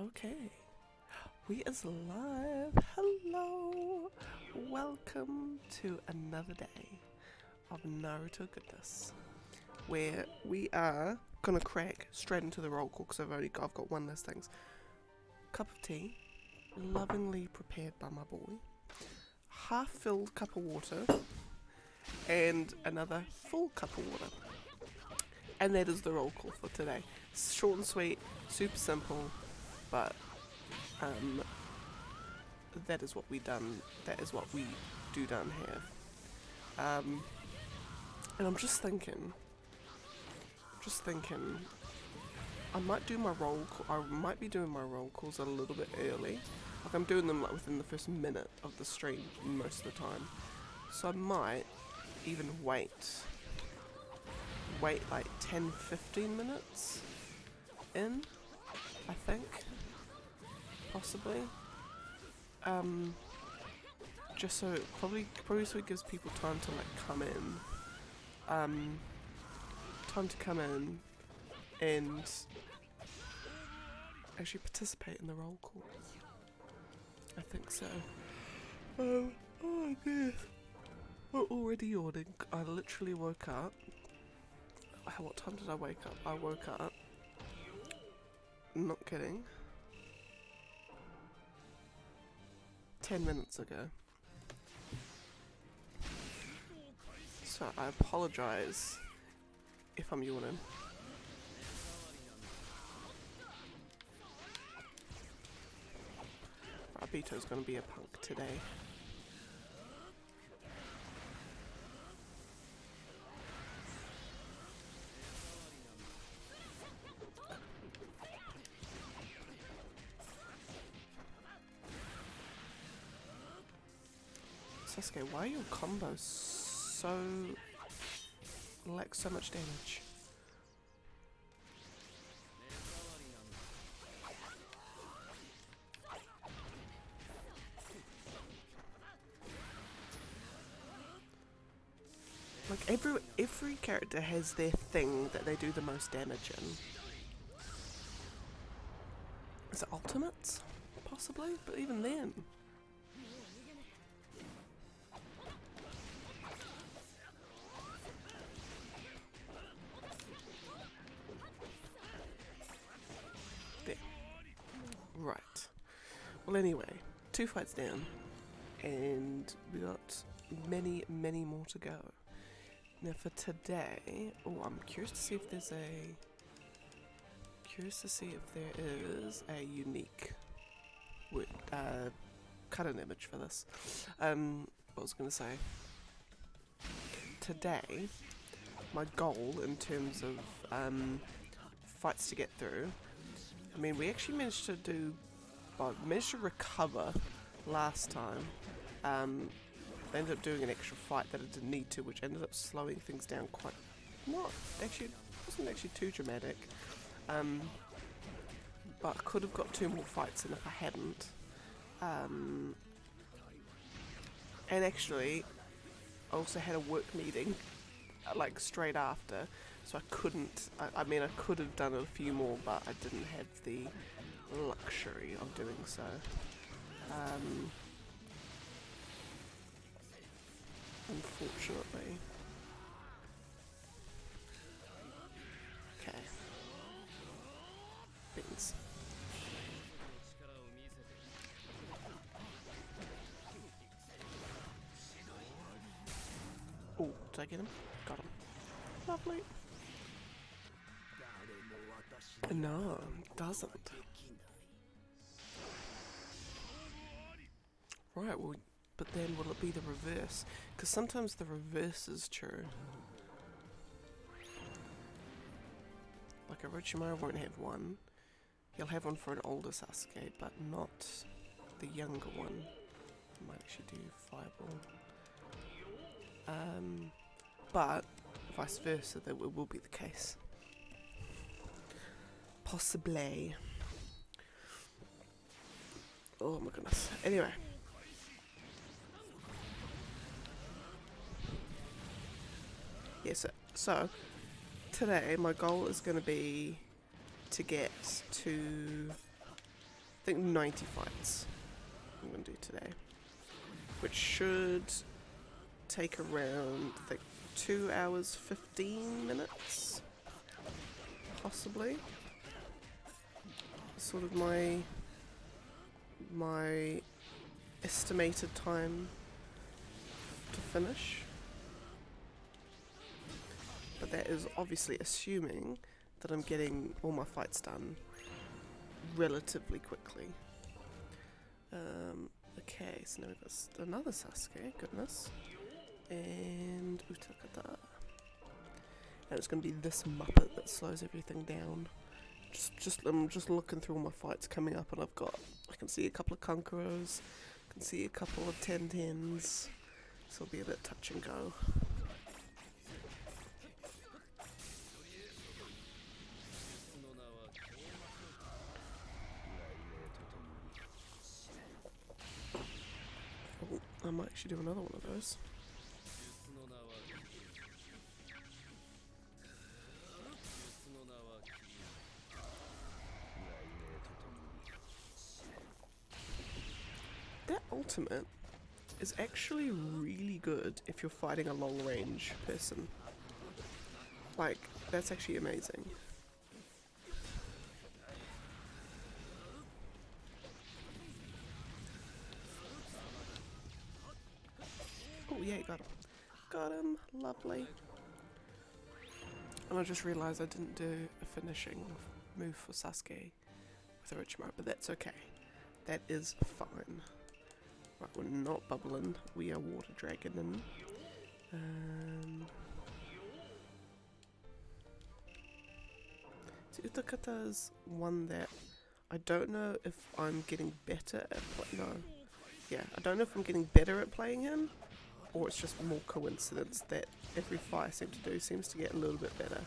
Okay, we is live. Hello, welcome to another day of Naruto goodness, where we are gonna crack straight into the roll call because I've got one less things. Cup of tea, lovingly prepared by my boy, half-filled cup of water, and another full cup of water. And that is the roll call for today. Short and sweet, super simple, but that is what we done. That is what we do down here. And I'm just thinking. I might do my roll. I might be doing my roll calls a little bit early. Like I'm doing them like within the first minute of the stream most of the time. So I might even wait like 10-15 minutes in, I think, possibly, just so probably so it gives people time to like come in, and actually participate in the roll call. I think so. Oh dear, we're already yawning. I literally woke up. What time did I wake up? I woke up, not kidding, 10 minutes ago. So I apologise if I'm yawning. Abito's gonna be a punk today. Sasuke, why are your combos so so much damage? Like every character has their thing that they do the most damage in. Is it ultimates? Possibly, but even then. Right. Well, anyway, 2 fights down, and we got many more to go. Now for today, I'm curious to see if there's a unique cut an image for this. What I was gonna say. Today, my goal in terms of fights to get through. I mean, we actually managed to recover last time. I ended up doing an extra fight that I didn't need to, which ended up slowing things down quite. Wasn't actually too dramatic. But I could have got 2 more fights in if I hadn't. And actually, I also had a work meeting like straight after. So I couldn't, I mean I could have done a few more, but I didn't have the luxury of doing so. Unfortunately. Okay. Beans. Oh, did I get him? Got him. Lovely. No, it doesn't. Right, well, but then will it be the reverse? Because sometimes the reverse is true. Like Orochimaru won't have one. He'll have one for an older Sasuke, but not the younger one. He might actually do Fireball. But vice versa, that will be the case. Possibly. Oh my goodness. Anyway. Yes, so today my goal is going to be to get to think 90 fights I'm going to do today. Which should take around, I think, 2 hours 15 minutes. Possibly. Sort of my estimated time to finish. But that is obviously assuming that I'm getting all my fights done relatively quickly. Okay, so now we've got another Sasuke, goodness. And Utakata. And it's going to be this Muppet that slows everything down. I'm just looking through all my fights coming up, and I can see a couple of Kankuros, I can see a couple of 10-10s, so it'll be a bit touch and go. Oh, I might actually do another one of those. That ultimate is actually really good if you're fighting a long range person. Like, that's actually amazing. Oh yeah, got him. Got him, lovely. And I just realised I didn't do a finishing move for Sasuke with Orochimaru, but that's okay. That is fine. Right, we're not bubbling, we are water dragoning. So Utakata's one that I don't know if I'm getting better at I don't know if I'm getting better at playing him, or it's just more coincidence that every fight I seem to do seems to get a little bit better.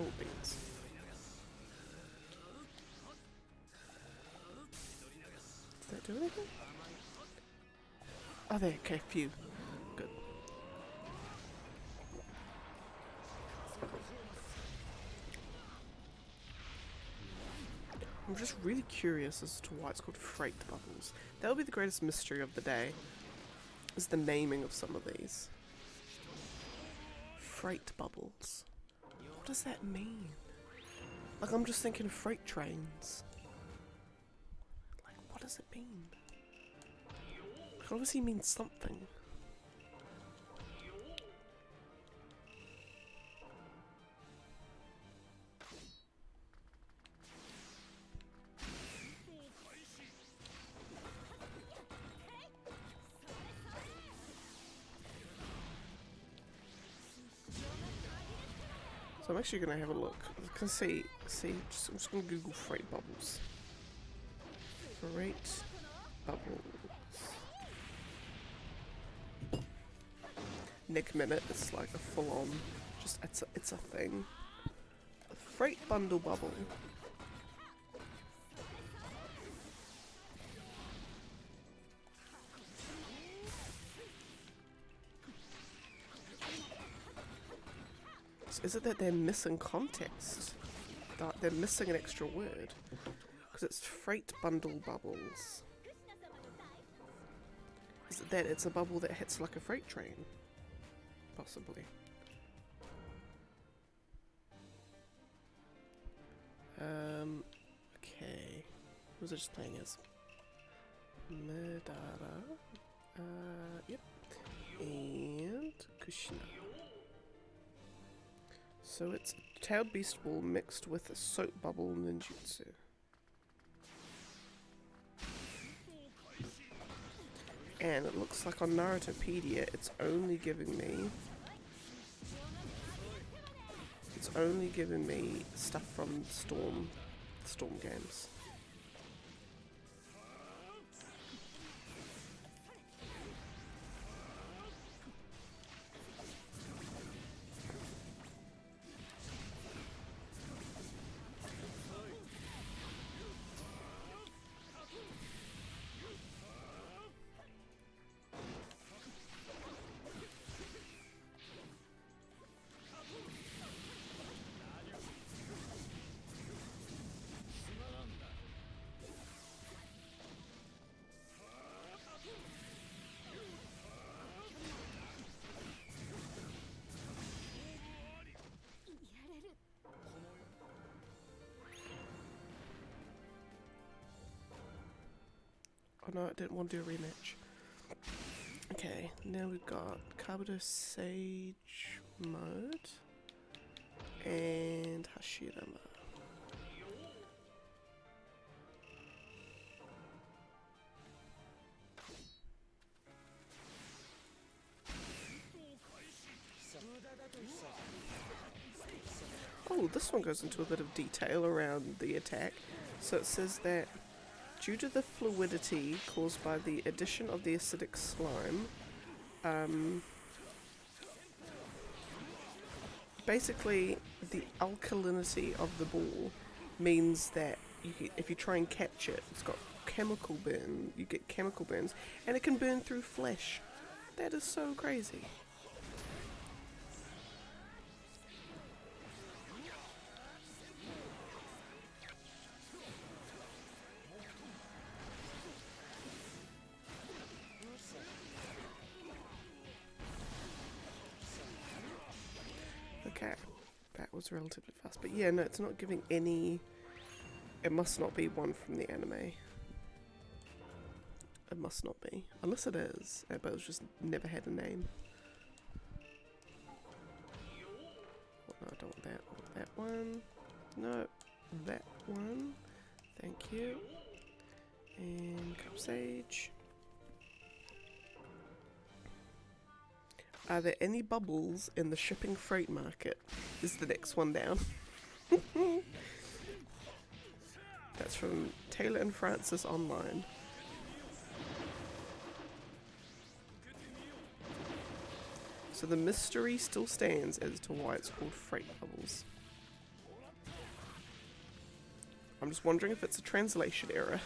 Oh, beans. Does that do anything? Oh, there, okay, phew. Good. I'm just really curious as to why it's called freight bubbles. That would be the greatest mystery of the day, is the naming of some of these. Freight bubbles. What does that mean? Like, I'm just thinking freight trains. Like, what does it mean? It obviously means something. So I'm actually going to have a look. I can see, I'm just going to Google freight bubbles. Freight bubbles. Nick Minute, it's like a full-on, just, it's a thing. A freight bundle bubble. Is it that they're missing context? That they're missing an extra word? Because it's freight bundle bubbles. Is it that it's a bubble that hits like a freight train? Possibly. Okay. What was I just playing as? Medara. Yep. And Kushina. So it's a tailed beast ball mixed with a soap bubble ninjutsu. And it looks like on Narutopedia it's only giving me stuff from Storm games. Oh no, I didn't want to do a rematch. Okay, now we've got Kabuto Sage mode and Hashirama. Oh, this one goes into a bit of detail around the attack. So it says that due to the fluidity caused by the addition of the acidic slime, basically the alkalinity of the ball means that if you try and catch it, it's got chemical burn, you get chemical burns, and it can burn through flesh. That is so crazy. Okay, that was relatively fast, but yeah, no, it's not giving any. It must not be one from the anime. It must not be, unless it is, but it's just never had a name. Oh, no, I don't want that. I want that one. No, that one. Thank you. And Cup Sage. Are there any bubbles in the shipping freight market? Is the next one down. That's from Taylor and Francis Online. So the mystery still stands as to why it's called freight bubbles. I'm just wondering if it's a translation error.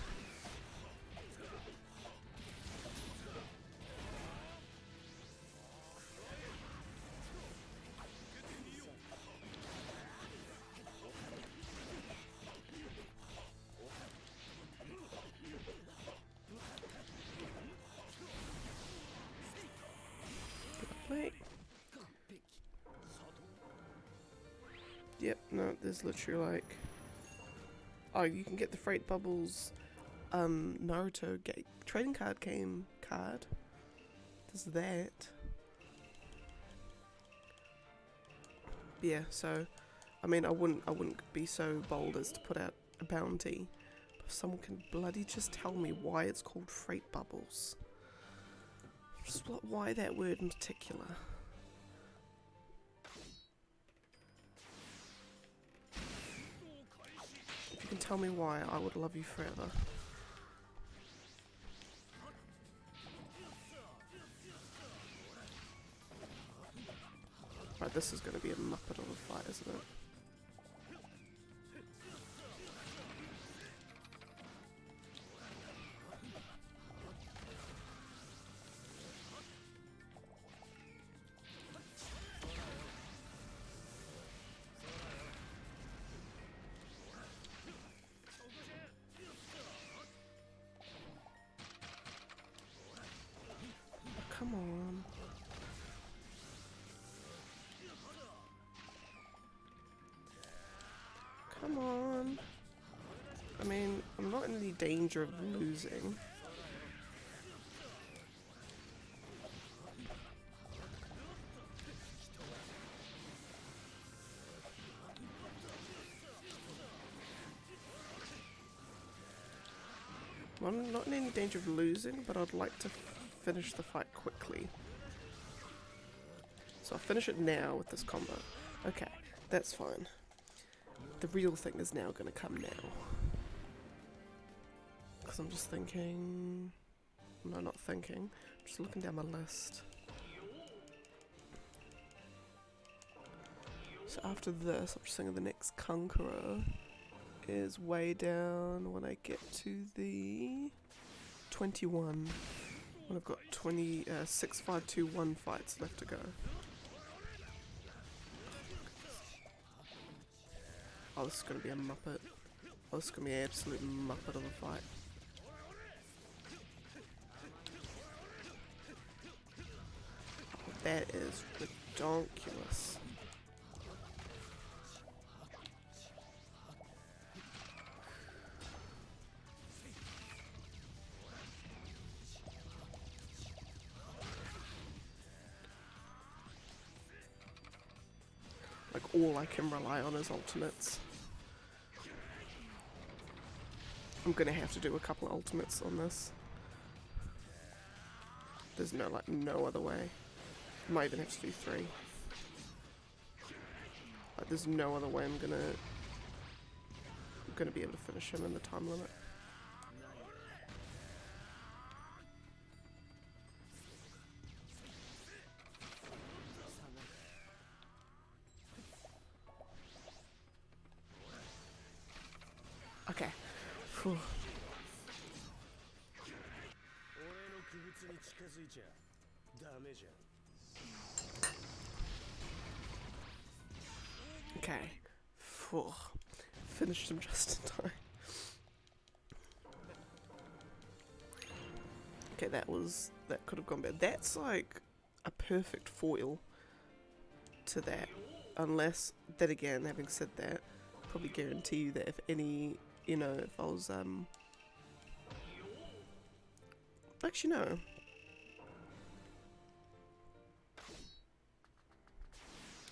Yep, no, there's literally like... Oh, you can get the freight bubbles Naruto trading card game card. There's that. Yeah, so I mean I wouldn't be so bold as to put out a bounty. But if someone can bloody just tell me why it's called freight bubbles. Just why that word in particular. If you can tell me why, I would love you forever. Right, this is going to be a muppet of a fight, isn't it? Come on. Come on. I mean, I'm not in any danger of losing. I'm not in any danger of losing, but I'd like to finish the fight quickly. So I'll finish it now with this combo. Okay, that's fine. The real thing is now going to come now. Because I'm just thinking... No, not thinking. I'm just looking down my list. So after this, I'm just thinking the next Conqueror is way down when I get to the 21. When I've got 6, 5, 2, 1 fights left to go. Oh, this is going to be a muppet. Oh, this is going to be an absolute muppet of a fight. Oh, that is ridiculous. all I can rely on is ultimates. I'm gonna have to do a couple of ultimates on this. There's no other way. I might even have to do 3. Like, there's no other way I'm gonna be able to finish him in the time limit. Okay. Whew. Okay. Phew. Finished him just in time. Okay, that could have gone bad. That's like a perfect foil to that. Unless, then again, having said that, probably guarantee you that if any, you know, if I was, actually no.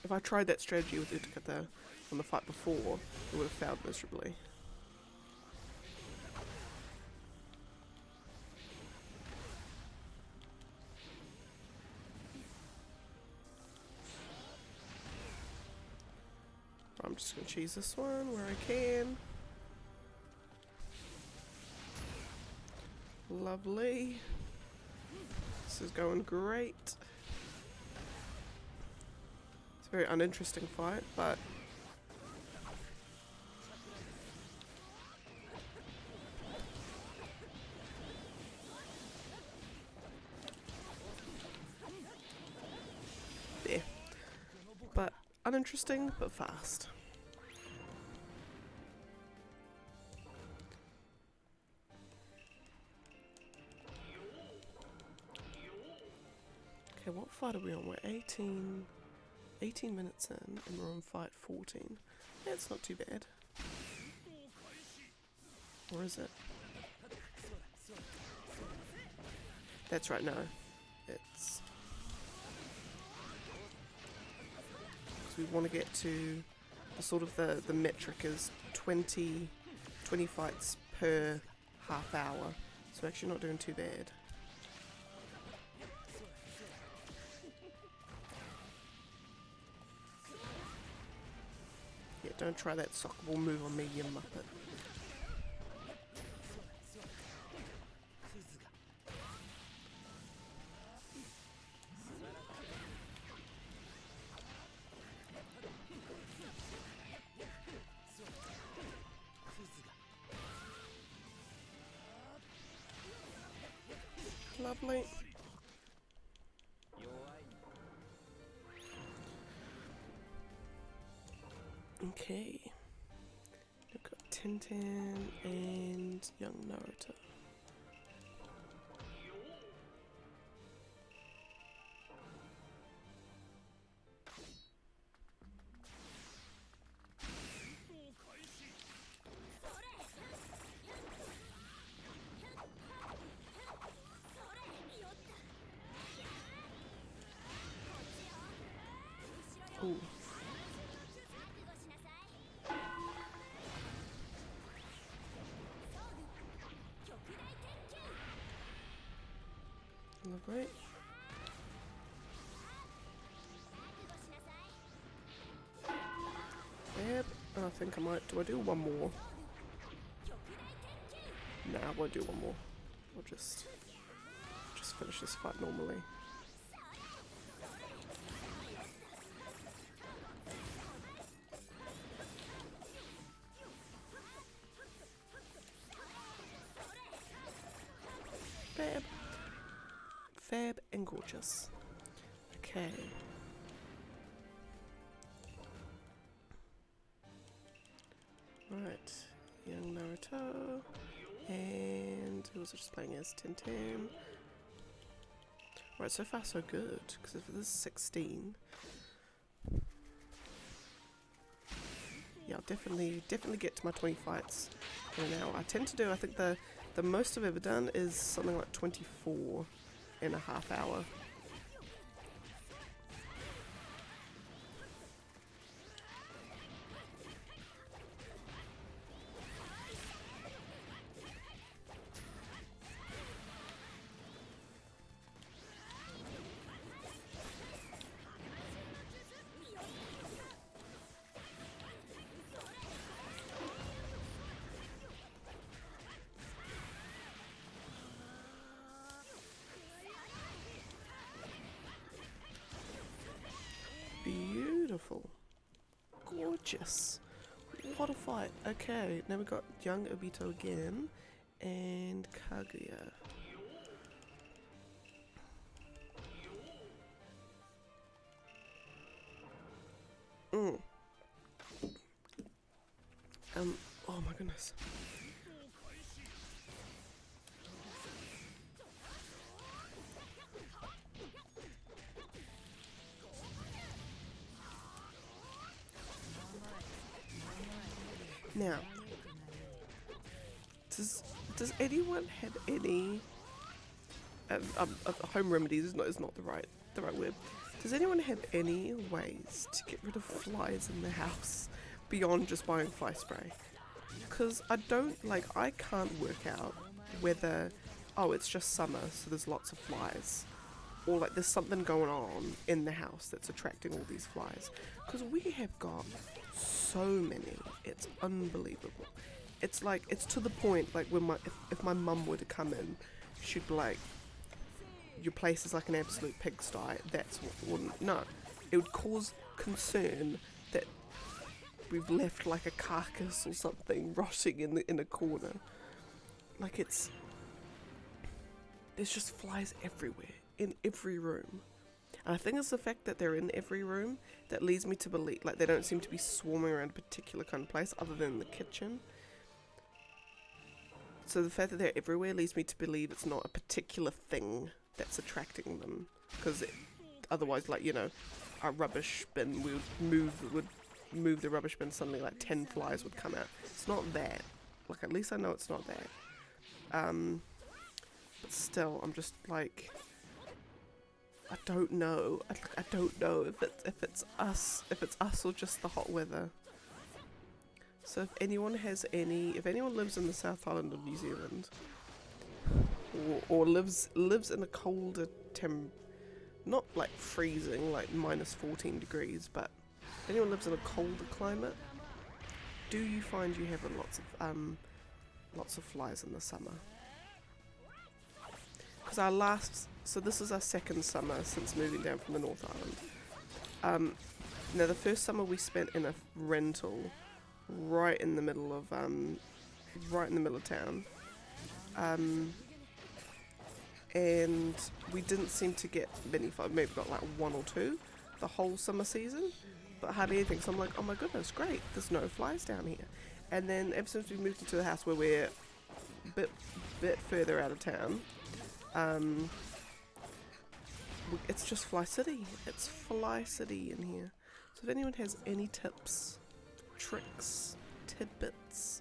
If I tried that strategy with Utakata on the fight before, it would have failed miserably. I'm just going to cheese this one where I can. Lovely. This is going great. It's a very uninteresting fight, but there. But uninteresting, but fast. Okay, what fight are we on? We're 18 minutes in, and we're on fight 14. Yeah, it's not too bad. Or is it? That's right, no. It's... because we want to get to the sort of the metric is 20 fights per half hour. So we're actually not doing too bad. Yeah, don't try that soccer ball move on me, you muppet. Lovely. Okay. We've got Tintin and young Naruto. Ooh. Lovely. Yep. I think I might. Do I do one more? Nah, I won't do one more. I'll just finish this fight normally. Fab. Fab and gorgeous. Okay. Right. Young Naruto. And who was I just playing as? Tintin. Right, so far so good. Because if this is 16. Yeah, I'll definitely get to my 20 fights in an hour. I tend to do, I think the most I've ever done is something like 24 in a half hour. beautiful. Gorgeous. What a fight. Okay, now we got young Obito again. And Kaguya. Oh my goodness. Now, does anyone have any home remedies? Is not the right word. Does anyone have any ways to get rid of flies in the house beyond just buying fly spray? Because I can't work out whether, oh, it's just summer, so there's lots of flies, or like there's something going on in the house that's attracting all these flies. Because we have got so many, it's unbelievable. It's like, it's to the point, like when if my mum were to come in, she'd be like, your place is like an absolute pigsty. That's what wouldn't, no, it would cause concern that we've left like a carcass or something rotting in a corner. Like there's just flies everywhere, in every room. And I think it's the fact that they're in every room that leads me to believe, like, they don't seem to be swarming around a particular kind of place other than the kitchen. So the fact that they're everywhere leads me to believe it's not a particular thing that's attracting them. Because otherwise, like, you know, our rubbish bin, we would move the rubbish bin, suddenly like 10 flies would come out. It's not that. Like, at least I know it's not that. But still, I'm just like, I don't know. I don't know if it's us or just the hot weather. So if anyone lives in the South Island of New Zealand, or lives in a colder not like freezing, like minus 14 degrees, but if anyone lives in a colder climate, do you find you have lots of flies in the summer? Because so this is our second summer since moving down from the North Island. Now the first summer we spent in a rental right in the middle of town, and we didn't seem to get many flies. Maybe got like one or two the whole summer season, but hardly anything. So I'm like, oh my goodness, great, there's no flies down here. And then ever since we moved into the house where we're a bit further out of town, it's just Fly City. It's Fly City in here. So if anyone has any tips, tricks, tidbits,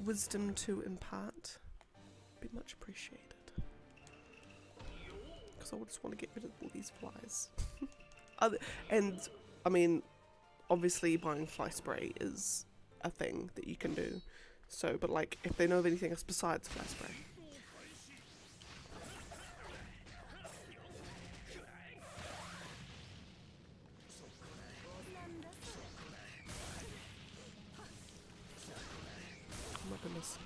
wisdom to impart, be much appreciated. Because I just want to get rid of all these flies. And I mean, obviously buying fly spray is a thing that you can do. So, but like, if they know of anything else besides fly spray. Oh my goodness.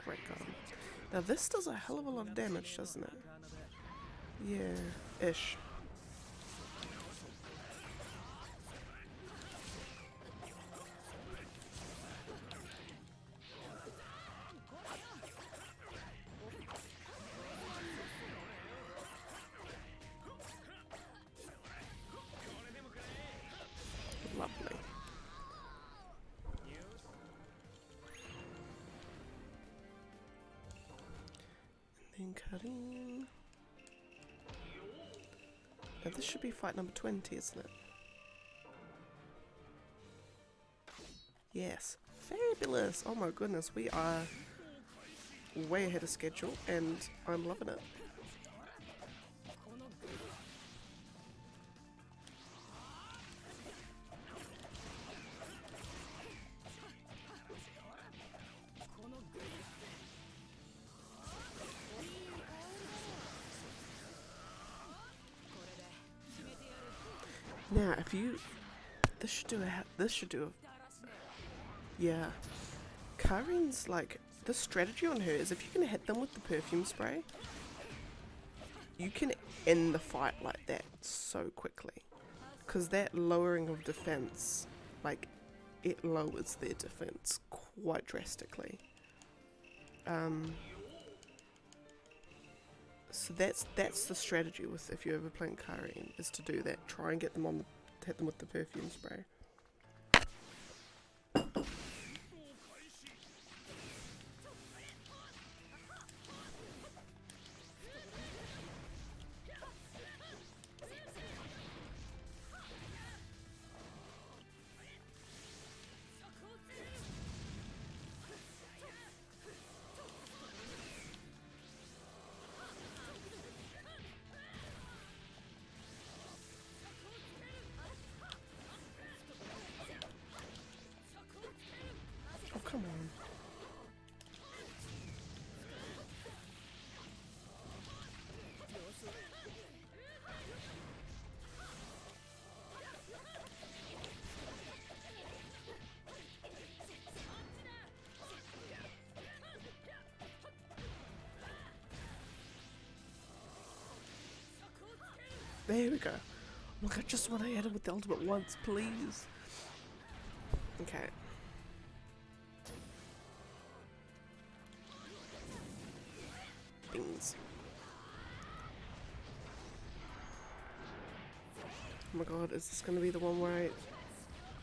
Great gun. Now this does a hell of a lot of damage, doesn't it? Yeah, ish. Lovely. And then Karin. Now this should be fight number 20, isn't it? Yes. Fabulous! Oh my goodness, we are way ahead of schedule and I'm loving it. Now, this should do a, yeah. Karin's like, the strategy on her is if you can hit them with the perfume spray, you can end the fight like that so quickly. Because that lowering of defense, like, it lowers their defense quite drastically. So that's the strategy with if you're ever playing Karin, is to do that. Try and get them on, hit them with the perfume spray. Oh, come on. There we go. Look, I just want to hit him with the ultimate once, please. Okay. Things. Oh my god, is this going to be the one where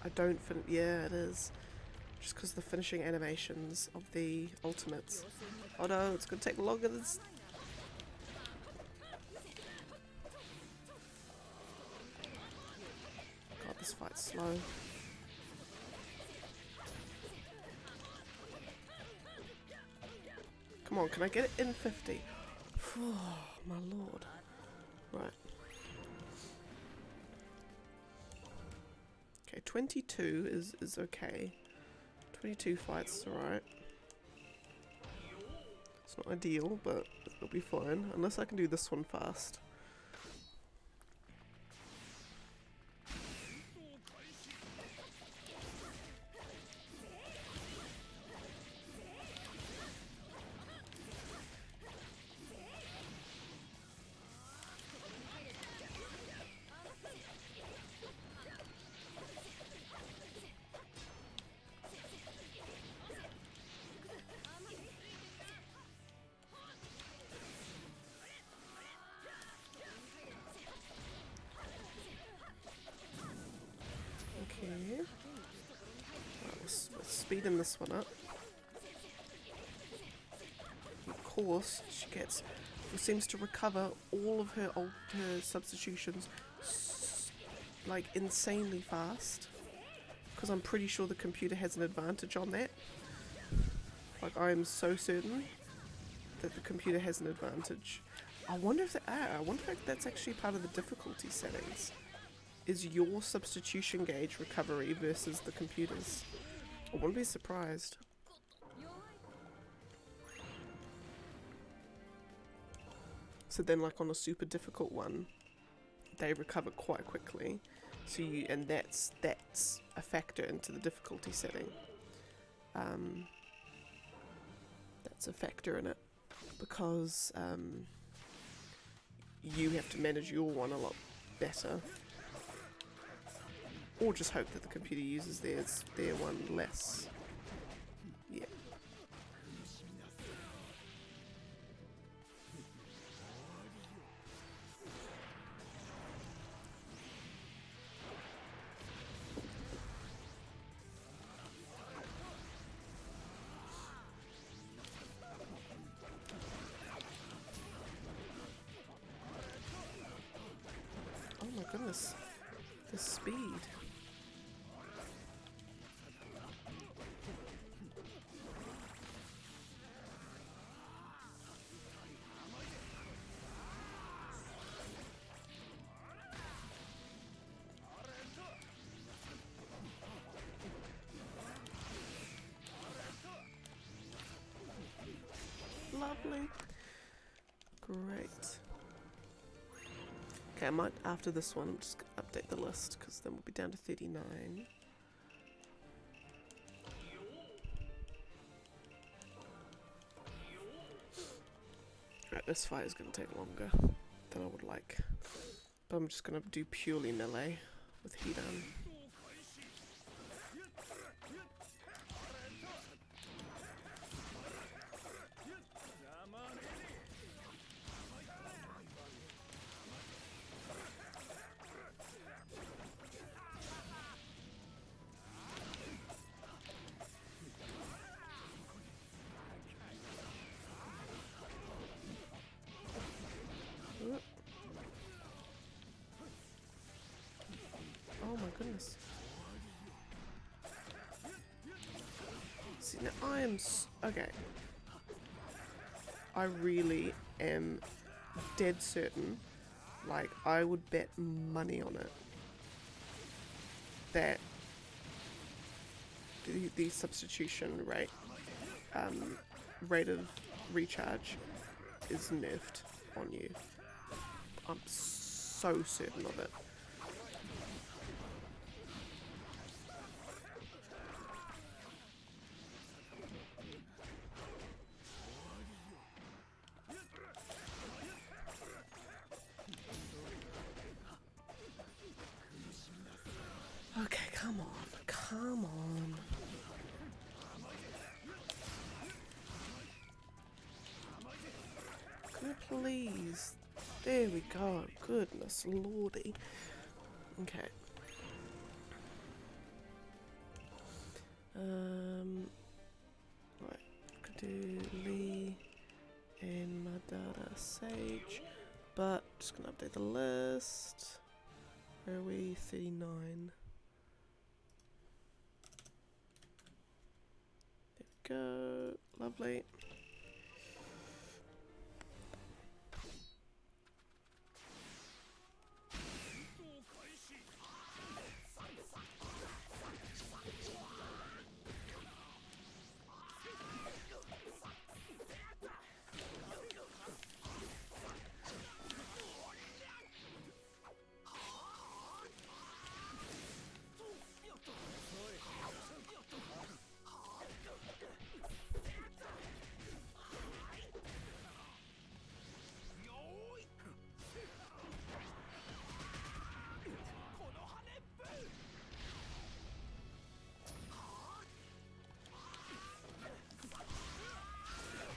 I don't yeah, it is. Just because the finishing animations of the ultimates. Oh no, it's going to take longer than... God, this fight's slow. Come on, can I get it in 50? Oh, my lord. Right. Okay, 22 is okay. 22 fights, alright. It's not ideal, but it'll be fine. Unless I can do this one fast. Okay. Right, we're speeding this one up. Of course, she seems to recover all of her substitutions like insanely fast. Because I'm pretty sure the computer has an advantage on that. Like, I am so certain that the computer has an advantage. I wonder if that's actually part of the difficulty settings. Is your substitution gauge recovery versus the computer's? I wouldn't be surprised. So then, like on a super difficult one, they recover quite quickly. So and that's a factor into the difficulty setting. That's a factor in it because you have to manage your one a lot better. Or just hope that the computer uses their one less. Yeah. Oh my goodness. The speed. Lovely. Great. Okay, I might, after this one, just update the list, because then we'll be down to 39. this fight is going to take longer than I would like. But I'm just going to do purely melee with Hidan. Oh my goodness. See, now I am okay. I really am dead certain, like I would bet money on it, that the substitution rate, rate of recharge is nerfed on you. I'm so certain of it. Okay, come on, come on. Can I please? There we go. Goodness lordy. Okay. Right. Could do Lee and Madara Sage, but just gonna update the list. Where are we? 39. Go, lovely.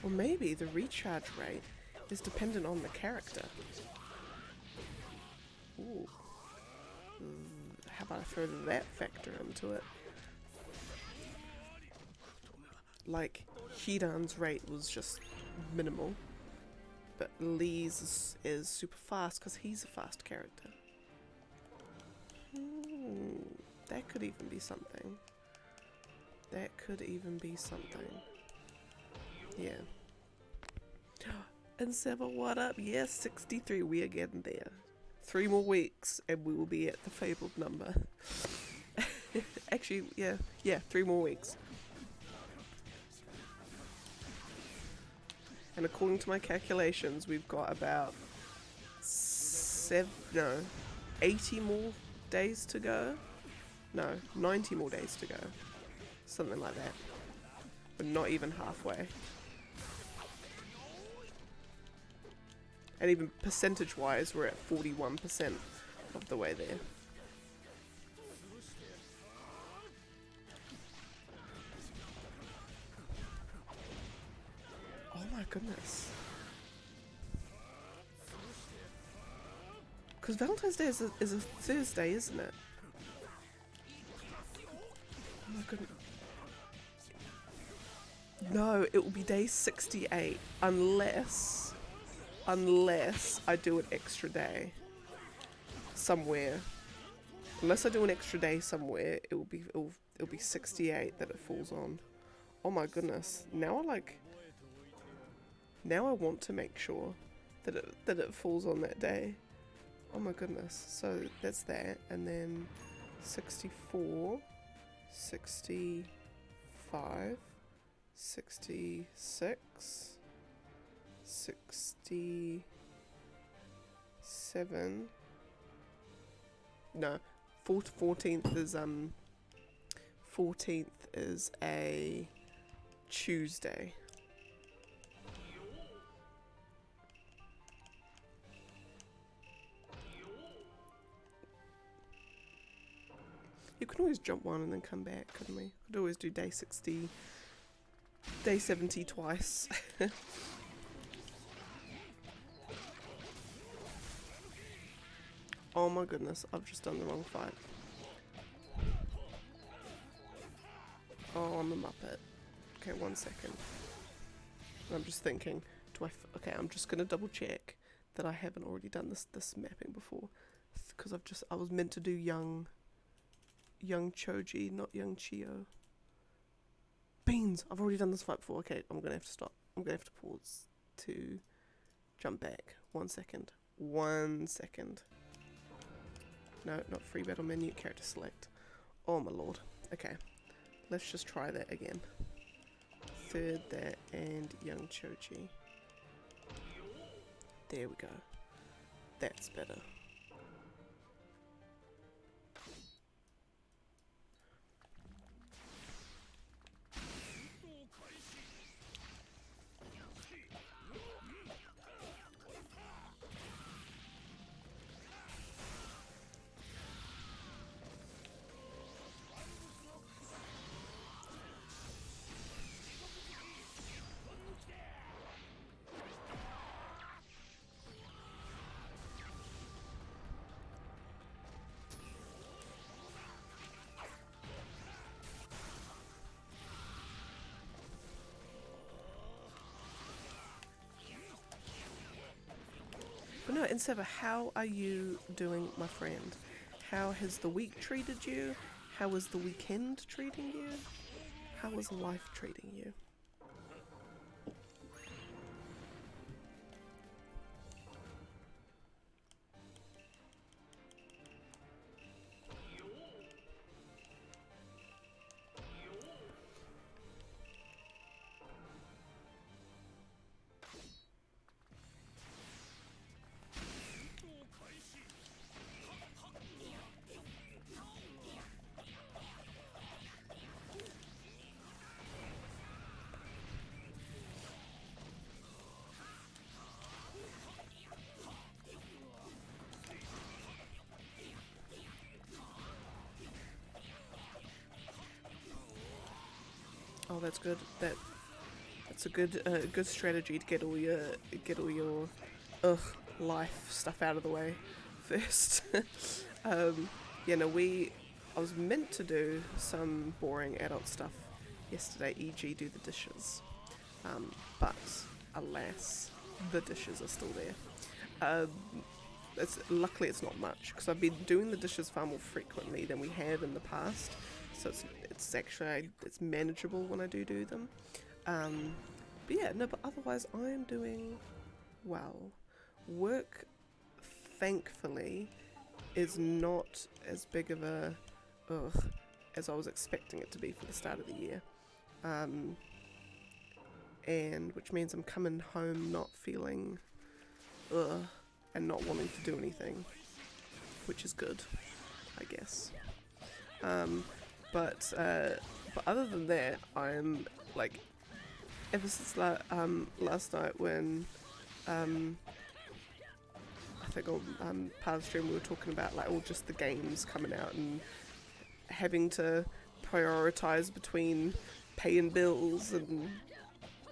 Or maybe the recharge rate is dependent on the character. Ooh. How about I throw that factor into it? Like, Hidan's rate was just minimal, but Lee's is super fast because he's a fast character. That could even be something. That could even be something. Yeah. And Seba, what up? Yes, 63. We are getting there. 3 more weeks and we will be at the fabled number. Actually, yeah, 3 more weeks. And according to my calculations, we've got about 80 more days to go. No, 90 more days to go. Something like that. But not even halfway. And even percentage-wise, we're at 41% of the way there. Oh my goodness. Because Valentine's Day is a Thursday, isn't it? Oh my goodness. No, it will be day 68 unless I do an extra day somewhere. Unless I do an extra day somewhere, it'll be 68 that it falls on. Oh my goodness. Now I want to make sure that it falls on that day. Oh my goodness. So that's that, and then 64, 65, 66, 67. No, 14th is a Tuesday. You could always jump one and then come back, couldn't we? Could always do day 60, day 70 twice. Oh my goodness, I've just done the wrong fight. Oh, I'm a muppet. Okay, 1 second. I'm just thinking, okay, I'm just gonna double check that I haven't already done this mapping before, because I was meant to do young Choji, not young Chio. Beans! I've already done this fight before. Okay, I'm gonna have to stop. I'm gonna have to pause to jump back. 1 second. 1 second. No, not free battle menu, character select. Oh my lord. Okay, let's just try that again. Third that and young Choji. There we go. That's better. But no, in Seva, how are you doing, my friend? How has the week treated you? How is the weekend treating you? How is life treating you? Oh, that's good. That's a good strategy to get all your life stuff out of the way first. Yeah, no, I was meant to do some boring adult stuff yesterday, e.g. do the dishes, but alas, the dishes are still there. Luckily it's not much, because I've been doing the dishes far more frequently than we had in the past, so it's manageable when I do them. But yeah, no, but otherwise I'm doing well. Work, thankfully, is not as big of a as I was expecting it to be for the start of the year, and which means I'm coming home not feeling and not wanting to do anything, which is good, I guess. But other than that, I'm like, ever since last night when I think on part of the stream we were talking about like all just the games coming out and having to prioritize between paying bills and,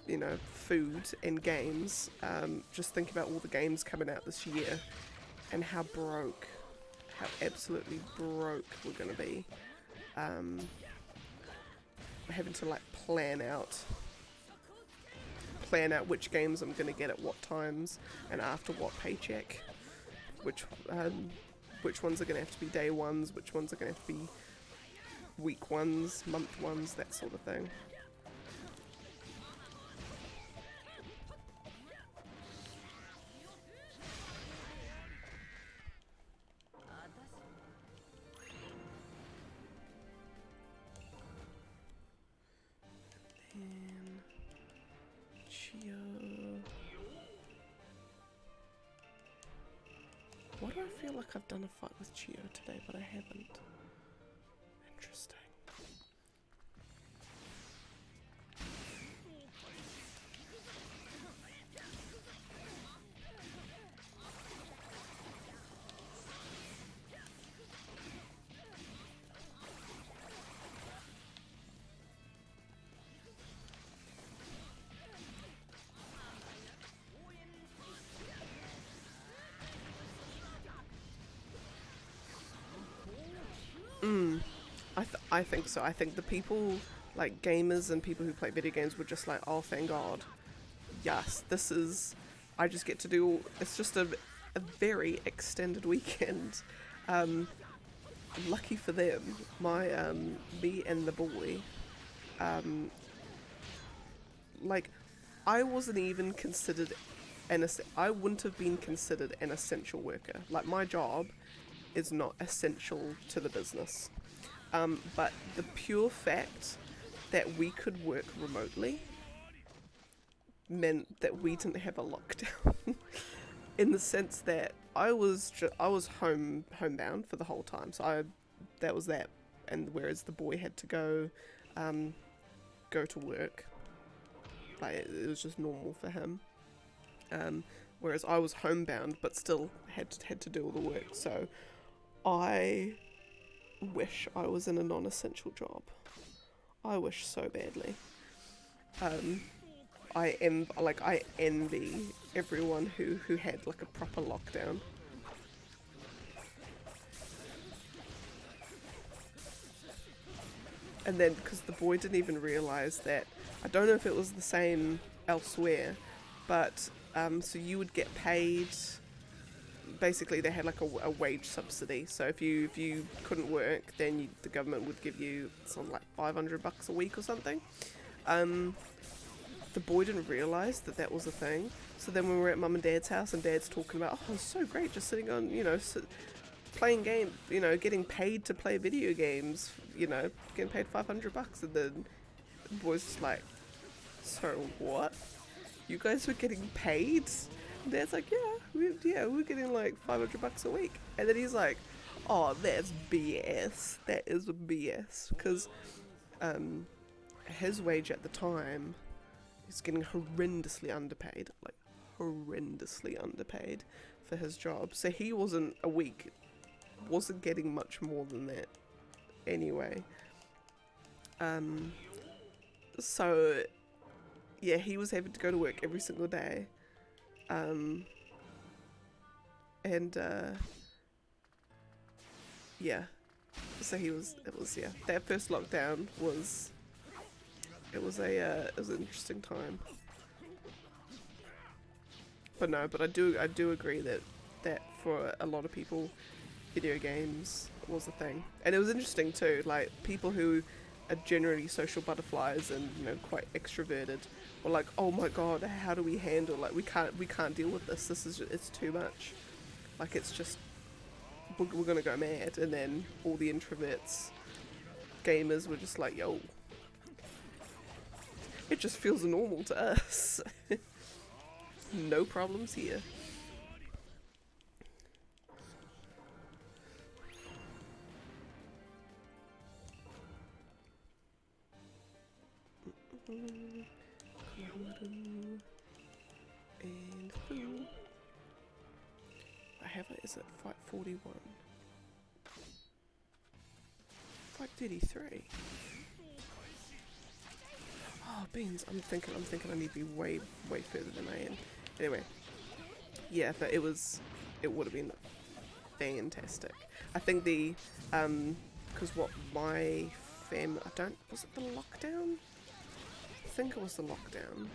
you know, food and games. Just think about all the games coming out this year and how absolutely broke we're gonna be. Having to like plan out which games I'm gonna get at what times and after what paycheck, which ones are gonna have to be day ones, which ones are gonna have to be week ones, month ones, that sort of thing. Why do I feel like I've done a fight with Chio today, but I haven't? Interesting. I think so. I think the people, like gamers and people who play video games, were just like, oh, thank God. Yes, this is. I just get to do. It's just a very extended weekend. Lucky for them, my me and the boy, like, I wasn't even considered I wouldn't have been considered an essential worker. Like, my job is not essential to the business. But the pure fact that we could work remotely meant that we didn't have a lockdown. In the sense that I was homebound for the whole time, so that was that. And whereas the boy had to go to work, like it was just normal for him. Whereas I was homebound, but still had to do all the work. So I wish I was in a non-essential job. I wish so badly. I envy everyone who had like a proper lockdown. And then, because the boy didn't even realise that, I don't know if it was the same elsewhere, but so you would get paid. Basically, they had like a wage subsidy. So if you couldn't work, then the government would give you something like $500 a week or something. The boy didn't realise that was a thing. So then when we were at Mum and Dad's house, and Dad's talking about, oh, it's so great, just sitting on, playing games, getting paid to play video games, getting paid $500, and then the boy's just like, so what? You guys were getting paid? And Dad's like, we're getting like $500 a week. And then he's like, oh, that's BS. That is BS. Because his wage at the time is getting horrendously underpaid. Like, horrendously underpaid for his job. So he wasn't getting much more than that anyway. So yeah, he was having to go to work every single day. Yeah. So that first lockdown was an interesting time. But I do agree that for a lot of people, video games was a thing. And it was interesting too, like people who are generally social butterflies and quite extroverted were like, oh my god, how do we handle, like we can't deal with this, it's too much, like it's just we're gonna go mad. And then all the introverts gamers were just like, yo, it just feels normal to us. No problems here. And food. Is it 541? 533. Oh, beans! I'm thinking I need to be way further than I am. Anyway, yeah, but it would have been fantastic. I think because what my family, was it the lockdown? I think it was the lockdown.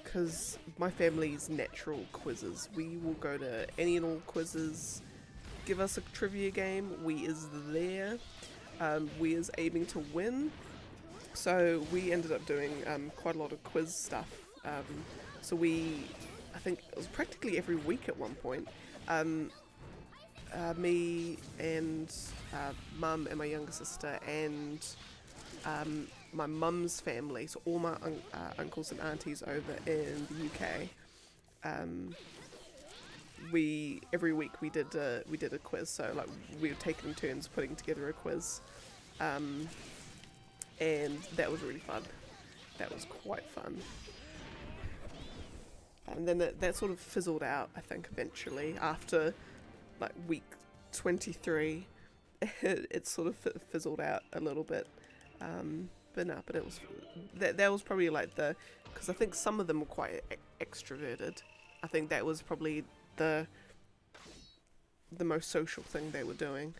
Because my family's natural quizzes. We will go to any and all quizzes. Give us a trivia game, we is there. We is aiming to win. So we ended up doing quite a lot of quiz stuff. So I think it was practically every week at one point. Me and Mum and my younger sister and my mum's family, so all my uncles and aunties over in the UK, every week we did a quiz. So like we were taking turns putting together a quiz, and that was really fun. That was quite fun. And then that sort of fizzled out, I think, eventually after like week 23. It sort of fizzled out a little bit. But it was that was probably like because I think some of them were quite extroverted. I think that was probably the most social thing they were doing.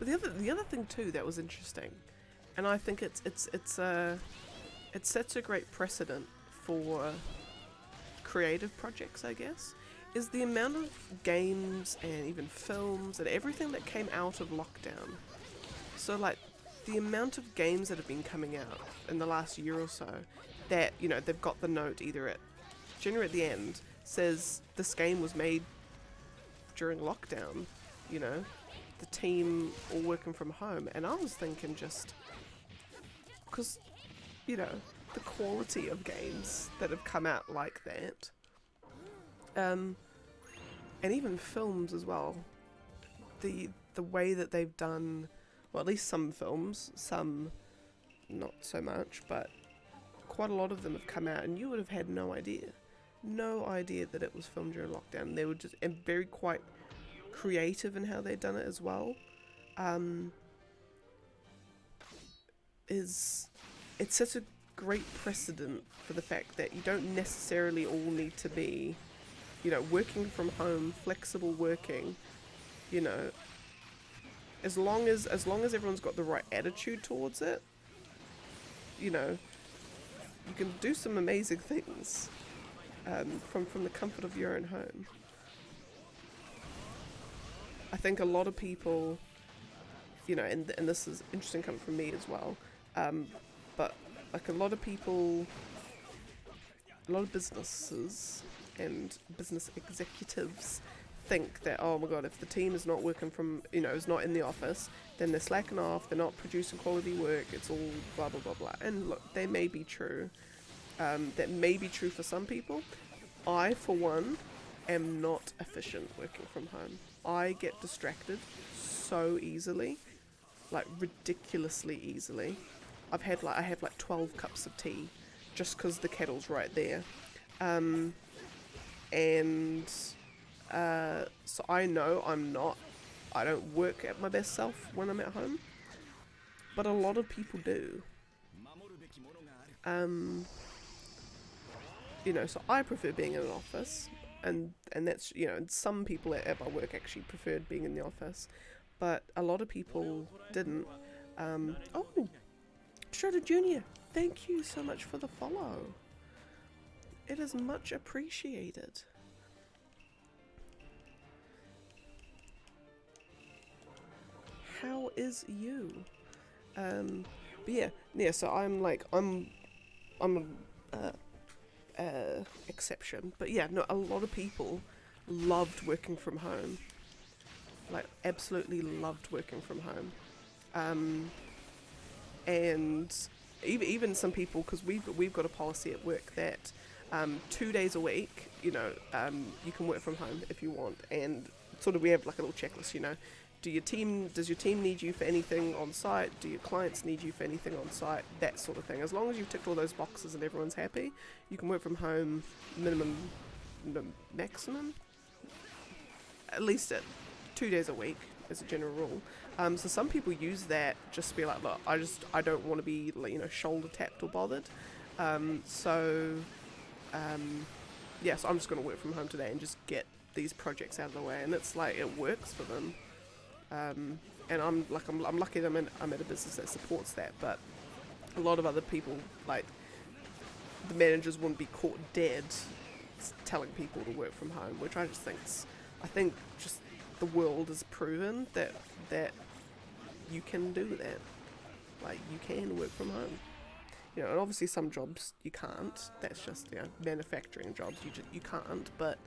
But the other thing too that was interesting, and I think it sets a great precedent for creative projects, I guess, is the amount of games and even films and everything that came out of lockdown. So like the amount of games that have been coming out in the last year or so that, you know, they've got the note either at generally at the end says this game was made during lockdown, you know, the team all working from home. And I was thinking just because, you know, the quality of games that have come out like that, and even films as well, the way that they've done, well, at least some films, some not so much, but quite a lot of them have come out and you would have had no idea that it was filmed during lockdown. They were just and very quite creative in how they'd done it as well. It sets a great precedent for the fact that you don't necessarily all need to be, you know, working from home, flexible working, you know, as long as everyone's got the right attitude towards it, you know, you can do some amazing things from the comfort of your own home. I think a lot of people, you know, and this is interesting coming from me as well, but like a lot of people, a lot of businesses and business executives think that, oh my god, if the team is not working from, you know, is not in the office, then they're slacking off, they're not producing quality work, it's all blah blah blah blah. And look, they may be true. That may be true for some people. I, for one, am not efficient working from home. I get distracted so easily, like ridiculously easily. I have like 12 cups of tea just because the kettle's right there. So I know I don't work at my best self when I'm at home, but a lot of people do. You know, so I prefer being in an office, and that's, you know, some people at my work actually preferred being in the office, but a lot of people didn't. Oh, Shredder Jr., thank you so much for the follow. It is much appreciated. How is you? But yeah. So I'm a exception, but yeah, no, a lot of people loved working from home. Like absolutely loved working from home. And even some people, because we've got a policy at work that 2 days a week, you know, you can work from home if you want, and sort of we have like a little checklist, you know. Does your team need you for anything on site? Do your clients need you for anything on site? That sort of thing. As long as you've ticked all those boxes and everyone's happy, you can work from home maximum, at least at 2 days a week as a general rule. So some people use that just to be like, look, I don't want to be, like, you know, shoulder tapped or bothered. So I'm just going to work from home today and just get these projects out of the way, and it's like it works for them. And I'm lucky that I'm at a business that supports that, but a lot of other people, like the managers, wouldn't be caught dead telling people to work from home, which I think just the world has proven that you can do that. Like, you can work from home. You know, and obviously some jobs you can't. That's just, you know, manufacturing jobs you can't. But,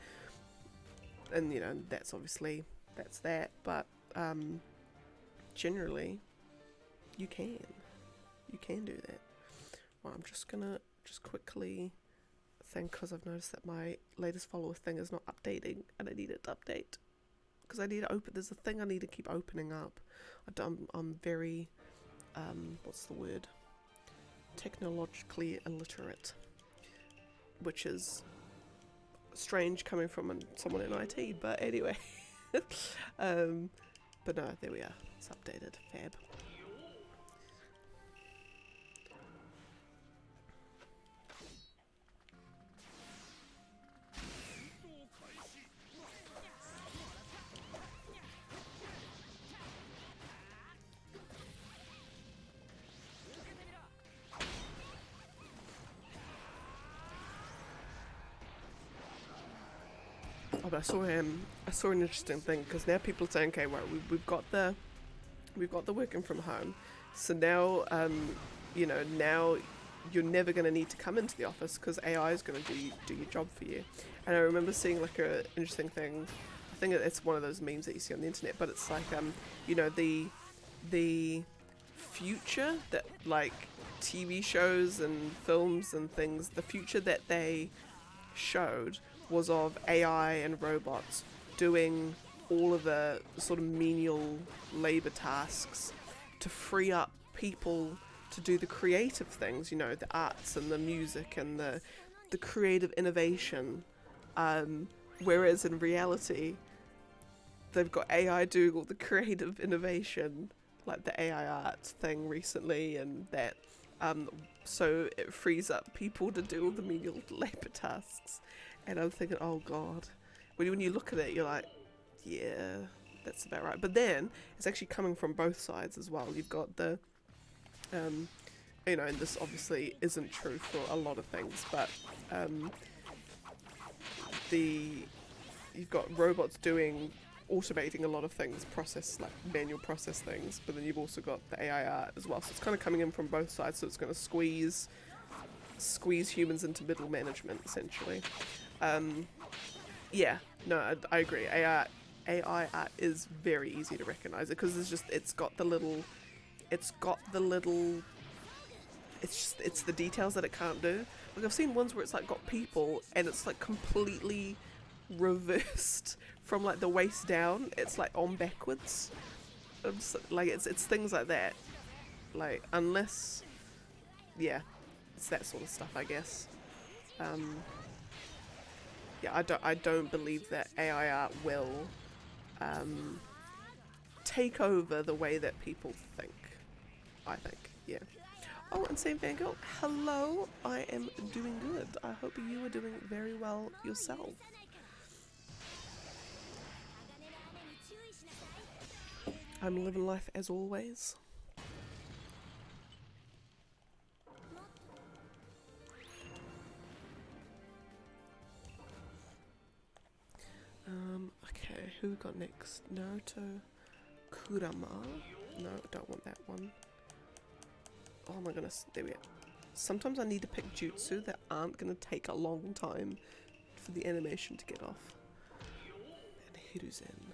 and you know, that's that. But generally, you can do that. Well, I'm just gonna quickly think, because I've noticed that my latest follower thing is not updating, and I need it to update. Because I need to open. There's a thing I need to keep opening up. I'm very, what's the word? Technologically illiterate, which is strange coming from someone in IT. But anyway, but no, there we are. It's updated. Fab. but I saw an interesting thing because now people are saying, okay, right, we've got the working from home, so now now you're never going to need to come into the office because AI is going to do your job for you. And I remember seeing like a interesting thing. I think it's one of those memes that you see on the internet, but it's like the future that like TV shows and films and things, the future that they showed was of AI and robots doing all of the sort of menial labor tasks to free up people to do the creative things, the arts and the music and the creative innovation. Whereas in reality, they've got AI doing all the creative innovation, like the AI art thing recently, and that. So it frees up people to do all the menial labor tasks. And I'm thinking, oh god. When you look at it, you're like, yeah, that's about right. But then it's actually coming from both sides as well. You've got the, and this obviously isn't true for a lot of things, but you've got robots automating a lot of things, manual process things, but then you've also got the AI art as well. So it's kind of coming in from both sides. So it's going to squeeze humans into middle management essentially. I agree. AI art is very easy to recognize it because it's the details that it can't do. Like I've seen ones where it's like got people and it's like completely reversed from like the waist down. It's like on backwards. Like it's things like that. Like unless, it's that sort of stuff, I guess. I don't believe that AI art will take over the way that people think. I think, yeah. Oh, and same Fangirl, hello, I am doing good. I hope you are doing very well yourself. I'm living life as always. Okay, who we got next? Naruto Kurama. No, I don't want that one. Oh my goodness, there we go. Sometimes I need to pick jutsu that aren't going to take a long time for the animation to get off. And Hiruzen.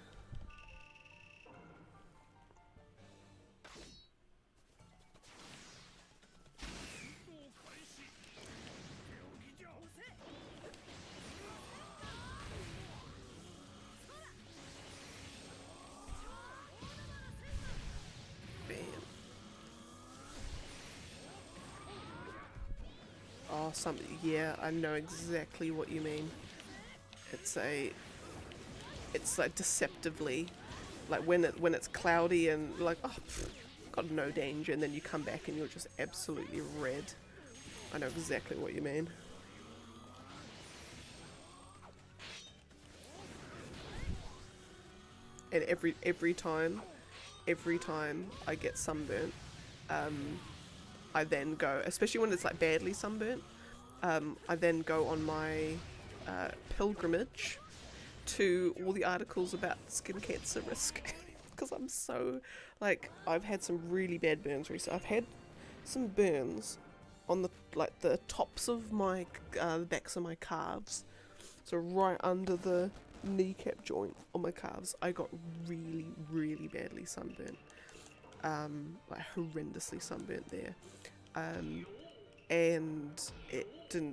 Oh, yeah, I know exactly what you mean. It's like deceptively, like when it's cloudy and like, oh, got no danger, and then you come back and you're just absolutely red. I know exactly what you mean. And every time I get sunburnt, I then go, especially when it's like badly sunburnt, I then go on my pilgrimage to all the articles about skin cancer risk because I'm so, like, I've had some really bad burns recently. I've had some burns on the tops of my backs of my calves, so right under the kneecap joint on my calves. I got really, really badly sunburnt, like horrendously sunburnt there, and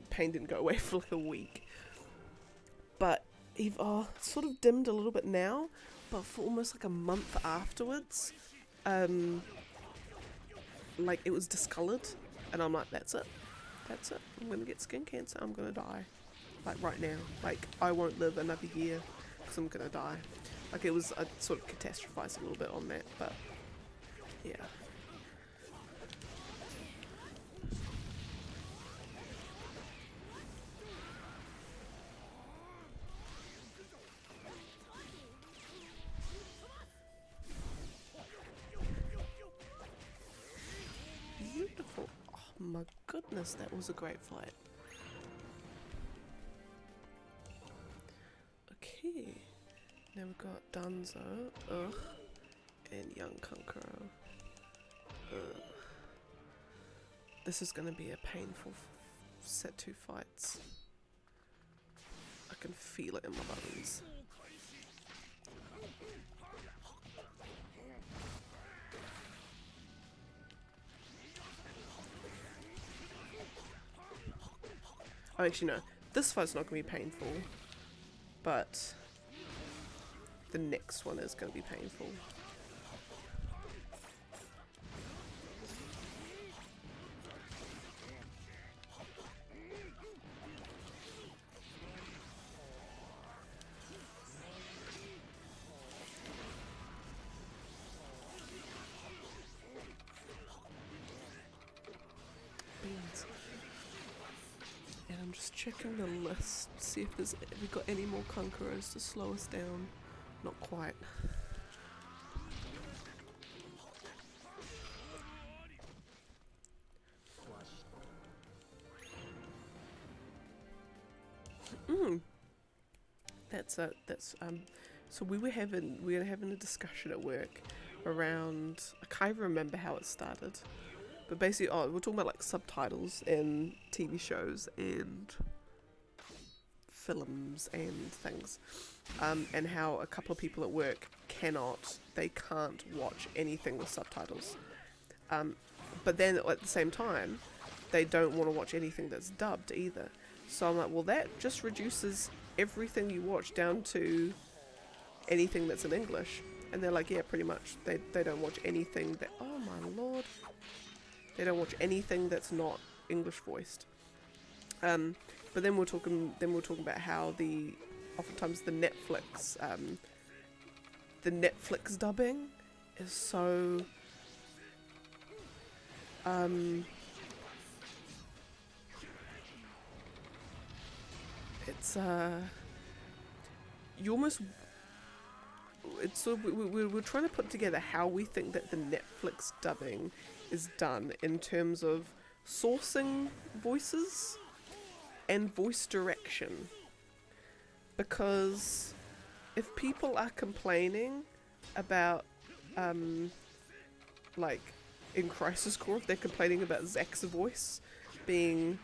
pain didn't go away for like a week. But it's sort of dimmed a little bit now, but for almost like a month afterwards, like it was discolored, and I'm like, that's it, I'm gonna get skin cancer, I'm gonna die, like right now, like I won't live another year because I'm gonna die. Like I sort of catastrophized a little bit on that, but yeah. Beautiful. Oh my goodness, that was a great fight. Okay. we've got Danzo, ugh, and Young Kankuro. Ugh. This is gonna be a painful set 2 fights. I can feel it in my bones. Oh, actually no, this fight's not gonna be painful, but the next one is gonna be painful. And I'm just checking the list, see if we got any more Kankuros to slow us down. Not quite. So we were having a discussion at work around, I can't even remember how it started, but basically we're talking about like subtitles in TV shows and films and things, and how a couple of people at work can't watch anything with subtitles, but then at the same time they don't want to watch anything that's dubbed either. So I'm like, well, that just reduces everything you watch down to anything that's in English. And they're like, yeah, pretty much. They don't watch anything that, oh my lord, they don't watch anything that's not English voiced. But then we're talking about how oftentimes the Netflix dubbing is so it's you almost, it's so we're trying to put together how we think that the Netflix dubbing is done in terms of sourcing voices and voice direction, because if people are complaining about like in Crisis Core, if they're complaining about Zack's voice being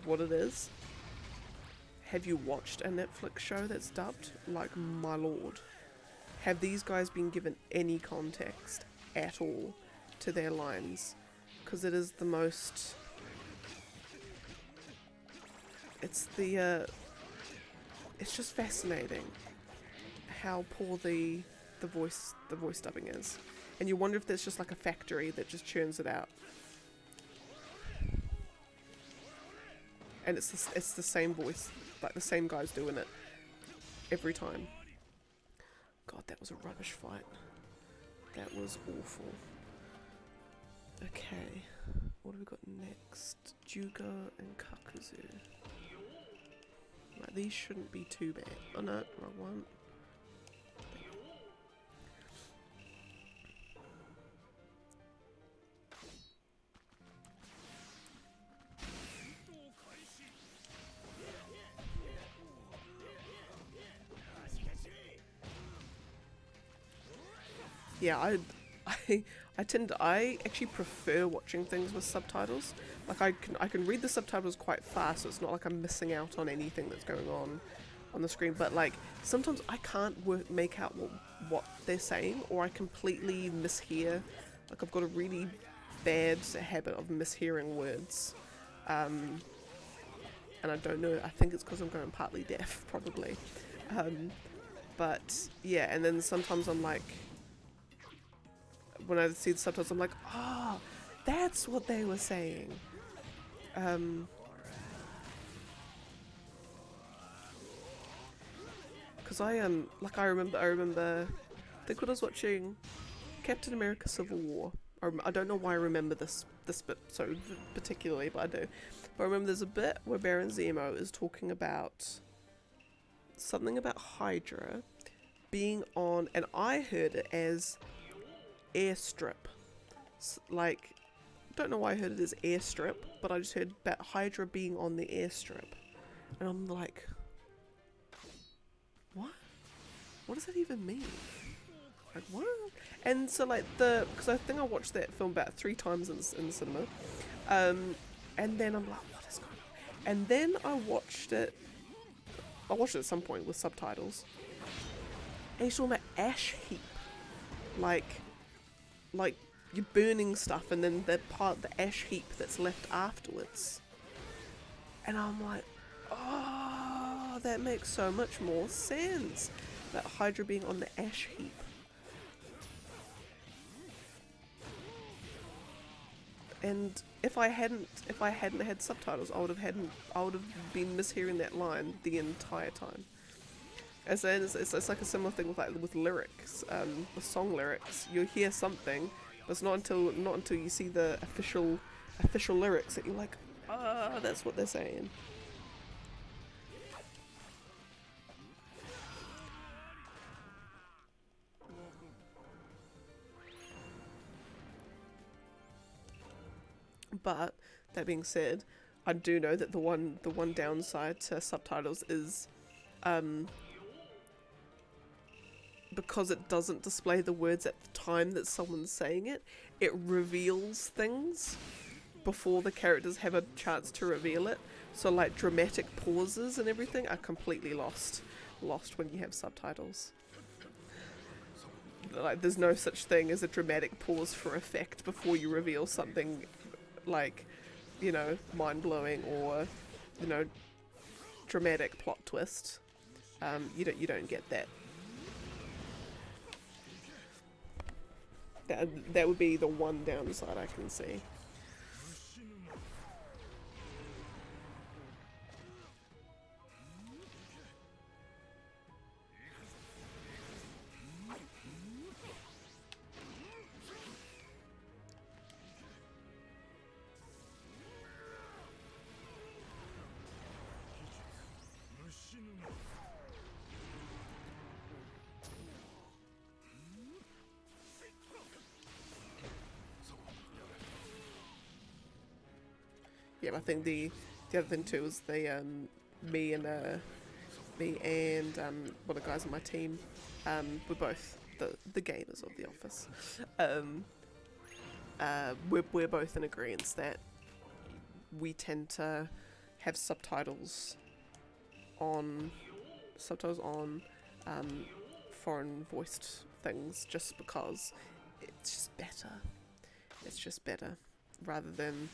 what it is, have you watched a Netflix show that's dubbed? Like, my lord. Have these guys been given any context at all to their lines? Because it is the most... It's just fascinating how poor the voice dubbing is. And you wonder if there's just like a factory that just churns it out. And it's the same voice, like the same guys doing it every time. God, that was a rubbish fight. That was awful. Okay, what have we got next? Juga and Kakuzu. Right, these shouldn't be too bad. Oh no, wrong one. Yeah, I actually prefer watching things with subtitles. Like I can read the subtitles quite fast, so it's not like I'm missing out on anything that's going on the screen. But like sometimes I can't make out what they're saying, or I completely mishear. Like I've got a really bad habit of mishearing words, and I don't know. I think it's because I'm going partly deaf, probably. But yeah, and then sometimes I'm like, when I see the subtitles, I'm like, oh, that's what they were saying. Because I remember, I think when I was watching Captain America: Civil War, I don't know why I remember this bit so particularly, but I do. But I remember there's a bit where Baron Zemo is talking about something about Hydra being on, and I heard it as airstrip. Like, don't know why I heard it as airstrip, but I just heard about Hydra being on the airstrip, and I'm like, what? what does that even mean? Like, what? And so, like, because I think I watched that film about 3 times in the cinema. And then I'm like, what is going on? And then I watched it at some point with subtitles. And he's talking about ash heap. Like you're burning stuff and then the ash heap that's left afterwards. And I'm like, oh, that makes so much more sense. That Hydra being on the ash heap. And if I hadn't had subtitles, I would have been mishearing that line the entire time. As in, it's like a similar thing with lyrics, with song lyrics. You'll hear something, but it's not until you see the official lyrics that you're like, ah, that's what they're saying. But that being said, I do know that the one downside to subtitles is, because it doesn't display the words at the time that someone's saying it, it reveals things before the characters have a chance to reveal it. So like dramatic pauses and everything are completely lost when you have subtitles. Like there's no such thing as a dramatic pause for effect before you reveal something like, you know, mind-blowing or, you know, dramatic plot twist. You don't get that. That would be the one downside I can see. Yeah, I think the other thing too is me and one of the guys on my team, we're both the gamers of the office. We're both in agreement that we tend to have subtitles on foreign voiced things just because it's just better rather than,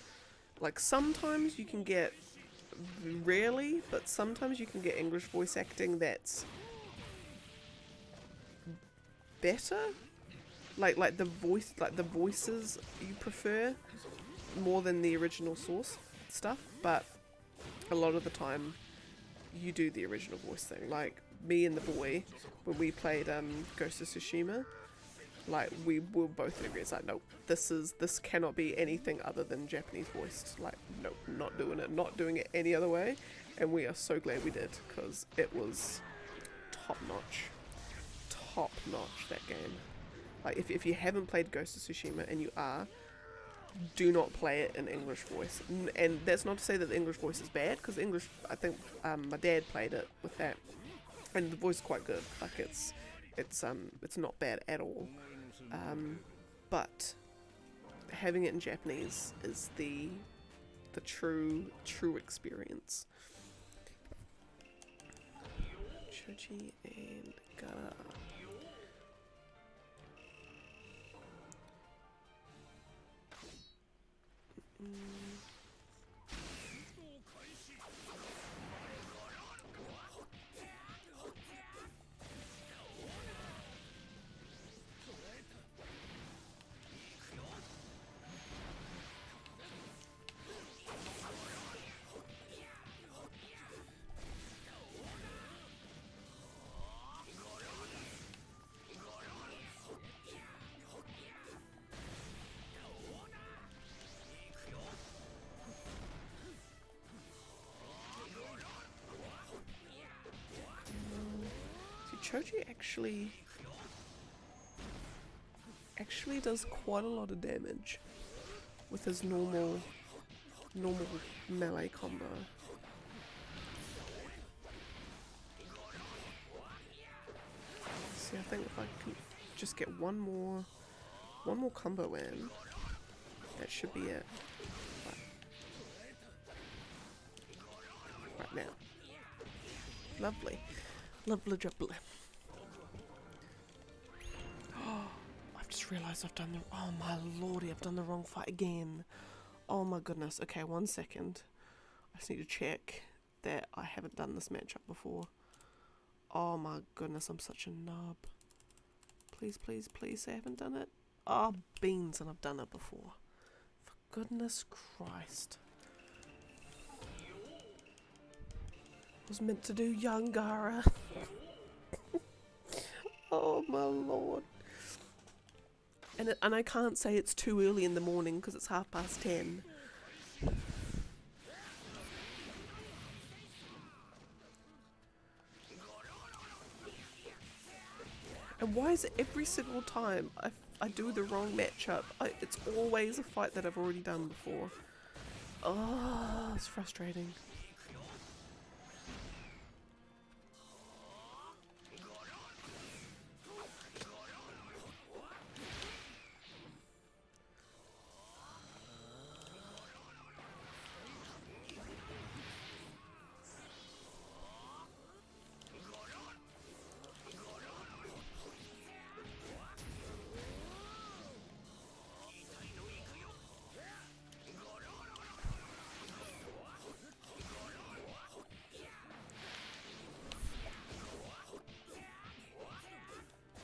like, sometimes you can get, rarely, but sometimes you can get English voice acting that's better, like the voices you prefer more than the original source stuff, but a lot of the time you do the original voice thing. Like me and the boy, when we played Ghost of Tsushima, like we were both in agreement. Like, nope, this cannot be anything other than Japanese voiced. Like, nope, not doing it any other way. And we are so glad we did, because it was top notch, that game. Like, if you haven't played Ghost of Tsushima and you are, do not play it in English voice. And that's not to say that the English voice is bad, because English, I think my dad played it with that, and the voice is quite good. Like it's not bad at all. But having it in Japanese is the true experience. Choji and Gara. Choji actually does quite a lot of damage with his normal melee combo. See, I think if I can just get one more combo in, that should be it. Right now. Lovely. Lovely jubbly. Oh, I've just realised I've done the... Oh my lordy, I've done the wrong fight again. Oh my goodness. Okay, 1 second. I just need to check that I haven't done this matchup before. Oh my goodness, I'm such a nub. Please, please, please say I haven't done it. Oh, beans, and I've done it before. For goodness Christ. I was meant to do young Gara. Oh my lord. And I can't say it's too early in the morning because it's 10:30. And why is it every single time I do the wrong matchup, it's always a fight that I've already done before. Oh, it's frustrating.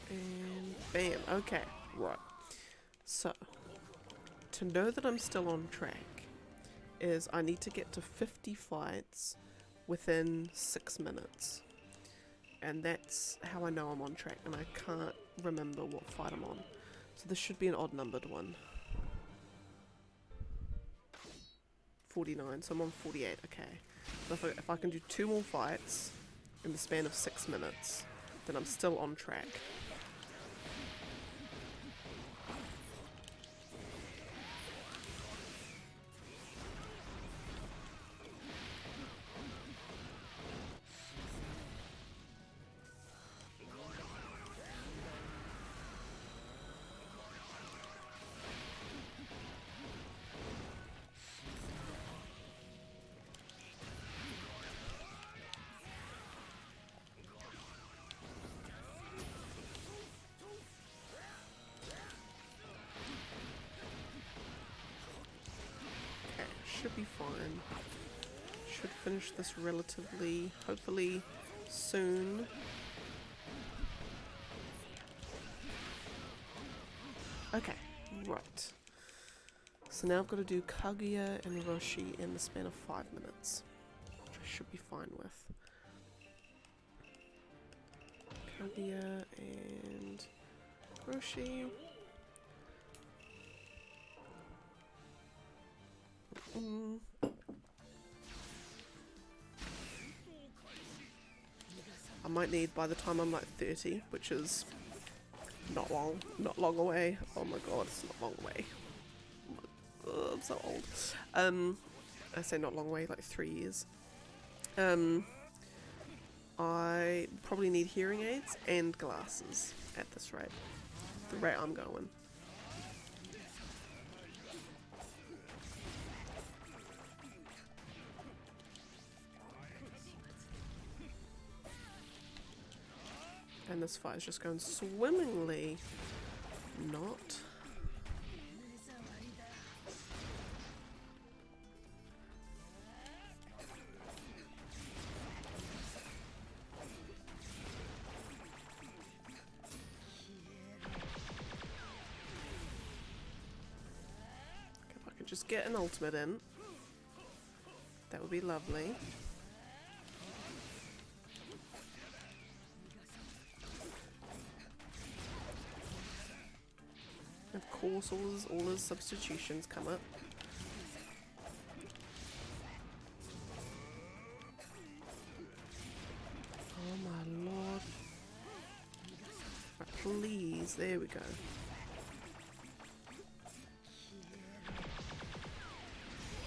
And bam, okay, right. So, to know that I'm still on track is I need to get to 50 fights within 6 minutes. And that's how I know I'm on track, and I can't remember what fight I'm on. So this should be an odd numbered one. 49, so I'm on 48, okay. So if I can do 2 more fights in the span of 6 minutes, then I'm still on track. Should be fine. Should finish this relatively, hopefully, soon. Okay, right. So now I've got to do Kaguya and Roshi in the span of 5 minutes, which I should be fine with. Kaguya and Roshi. I might need by the time I'm like 30, which is not long away. Oh my god, it's not long away. Oh, I'm so old. I say not long away, like 3 years. I probably need hearing aids and glasses at this rate. The rate I'm going. And this fight is just going swimmingly. Not. If I could just get an ultimate in, that would be lovely. Of course, all his substitutions come up. Oh my lord. Right, please, there we go.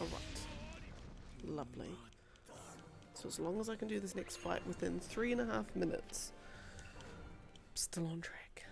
Alright. Lovely. So as long as I can do this next fight within 3.5 minutes. Still on track.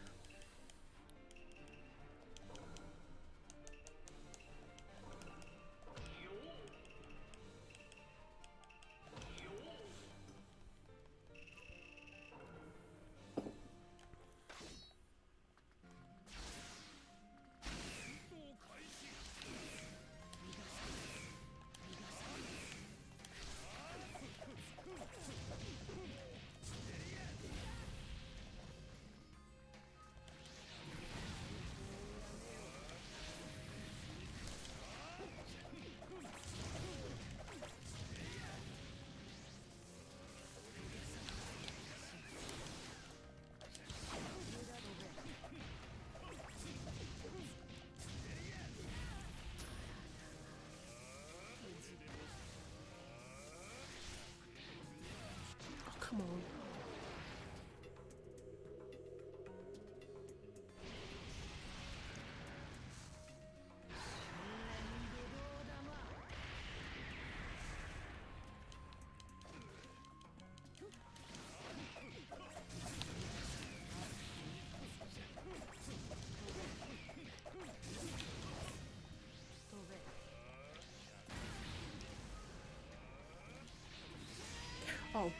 Come on. Oh.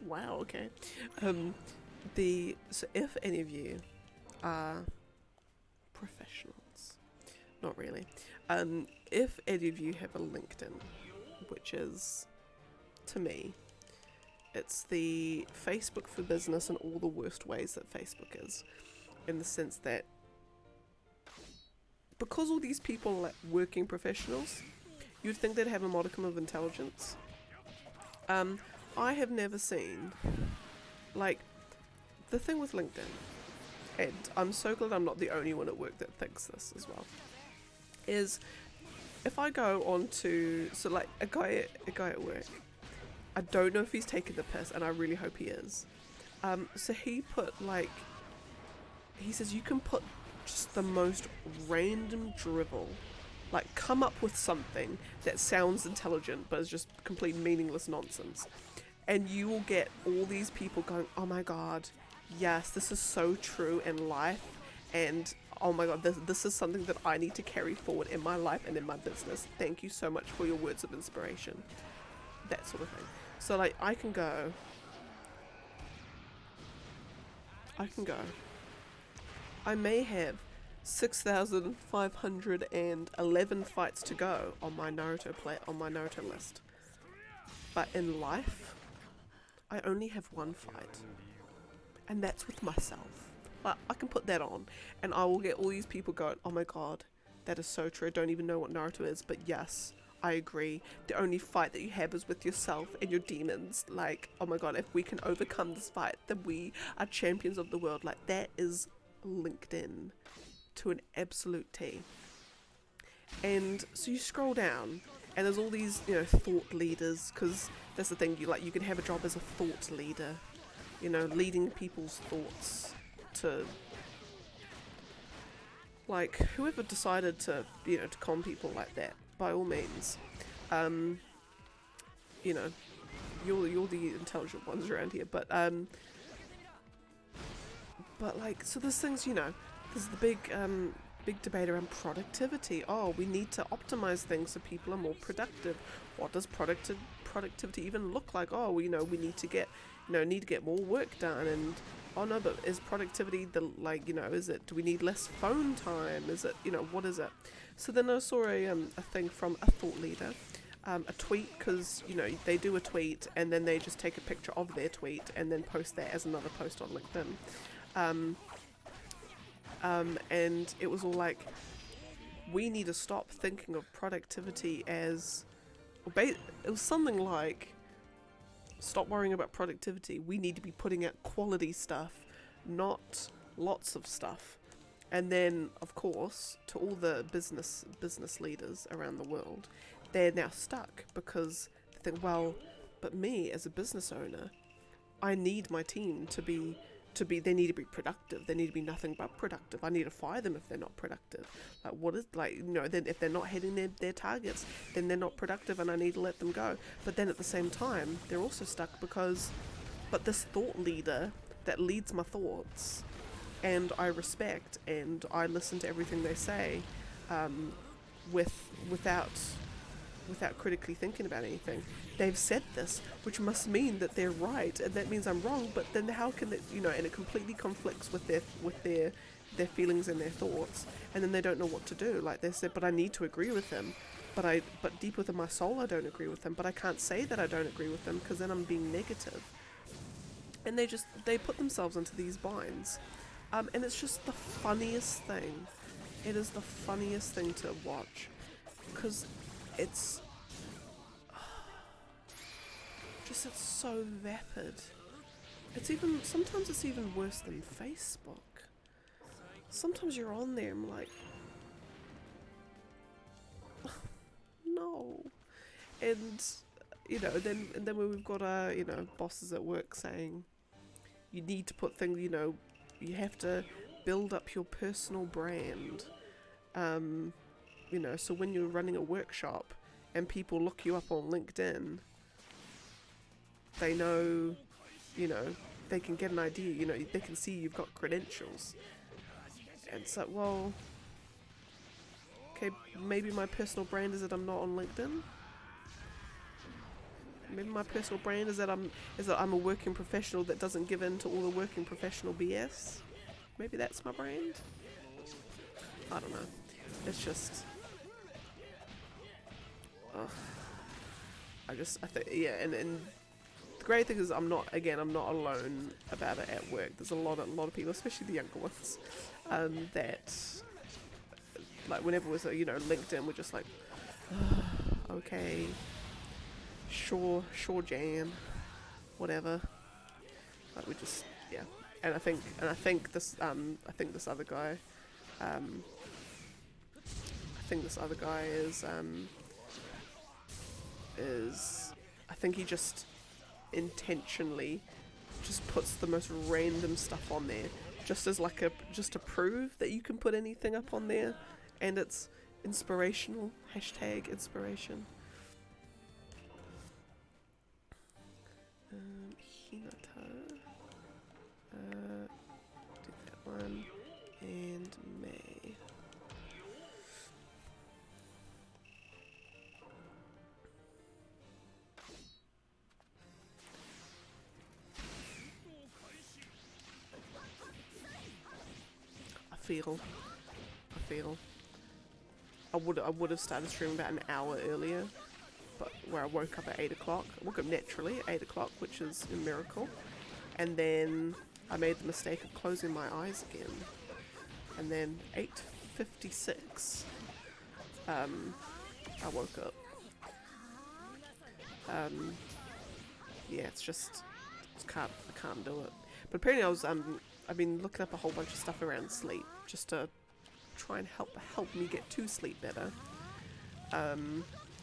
Wow, okay. So if any of you are professionals, not really, if any of you have a LinkedIn, which is, to me, it's the Facebook for business in all the worst ways that Facebook is, in the sense that because all these people are like working professionals, you'd think they'd have a modicum of intelligence. I have never seen, like, the thing with LinkedIn, and I'm so glad I'm not the only one at work that thinks this as well, is if I go on to, so like a guy at work, I don't know if he's taking the piss, and I really hope he is. So he put he says you can put just the most random drivel, like come up with something that sounds intelligent but is just complete meaningless nonsense. And you will get all these people going, oh my god, yes, this is so true in life, and oh my god, this is something that I need to carry forward in my life and in my business. Thank you so much for your words of inspiration. That sort of thing. So like, I can go. I may have 6,511 fights to go on my Naruto list. But in life, I only have one fight. And that's with myself. Like, I can put that on, and I will get all these people going, oh my god, that is so true. I don't even know what Naruto is, but yes, I agree. The only fight that you have is with yourself and your demons. Like, oh my god, if we can overcome this fight, then we are champions of the world. Like, that is LinkedIn to an absolute T. And so you scroll down, and there's all these, thought leaders, because that's the thing, you can have a job as a thought leader, leading people's thoughts to, like, whoever decided to, to con people like that, by all means, you're the intelligent ones around here, but like, so there's things, there's the big debate around productivity. Oh, we need to optimize things so people are more productive. What does productivity even look like? Oh, we need to get more work done. And oh no, but is productivity is it, do we need less phone time? Is it, what is it? So then I saw a thing from a thought leader, a tweet, because they do a tweet and then they just take a picture of their tweet and then post that as another post on LinkedIn. And it was all like, we need to stop thinking of productivity as, it was something like, stop worrying about productivity. We need to be putting out quality stuff, not lots of stuff. And then, of course, to all the business leaders around the world, they're now stuck because they think, well, but me as a business owner, I need my team to be, they need to be productive. They need to be nothing but productive. I need to fire them if they're not productive. Then if they're not hitting their targets, then they're not productive and I need to let them go. But then at the same time, they're also stuck because but this thought leader that leads my thoughts, and I respect and I listen to everything they say, without critically thinking about anything. They've said this, which must mean that they're right, and that means I'm wrong. But then how can it, and it completely conflicts with their feelings and their thoughts, and then they don't know what to do. Like they said, but I need to agree with him. But deep within my soul, I don't agree with them. But I can't say that I don't agree with them because then I'm being negative. And they put themselves into these binds, and it's just the funniest thing. It is the funniest thing to watch, because it's so vapid. Sometimes it's even worse than Facebook. Sometimes you're on there and I'm like, no. And then when we've got our bosses at work saying you need to put things, you have to build up your personal brand. So when you're running a workshop and people look you up on LinkedIn, they know, they can get an idea, they can see you've got credentials. And it's like, well, okay, maybe my personal brand is that I'm not on LinkedIn. Maybe my personal brand is that I'm a working professional that doesn't give in to all the working professional BS. Maybe that's my brand. I don't know. It's just, I think, yeah, and the great thing is I'm not alone about it at work. There's a lot of people, especially the younger ones, that, like, whenever it was LinkedIn, we're just like, okay, sure, Jan, whatever. Like, we just, yeah. And I think this other guy, I think he just intentionally just puts the most random stuff on there, just to prove that you can put anything up on there, and it's inspirational. #inspiration. Hinata. Did that one. And May. I would have started streaming about an hour earlier, but where I woke up at 8 o'clock. I woke up naturally at 8 o'clock, which is a miracle. And then I made the mistake of closing my eyes again. And then 8:56, I woke up. Yeah, I can't do it. But apparently I've been looking up a whole bunch of stuff around sleep, just to try and help me get to sleep better.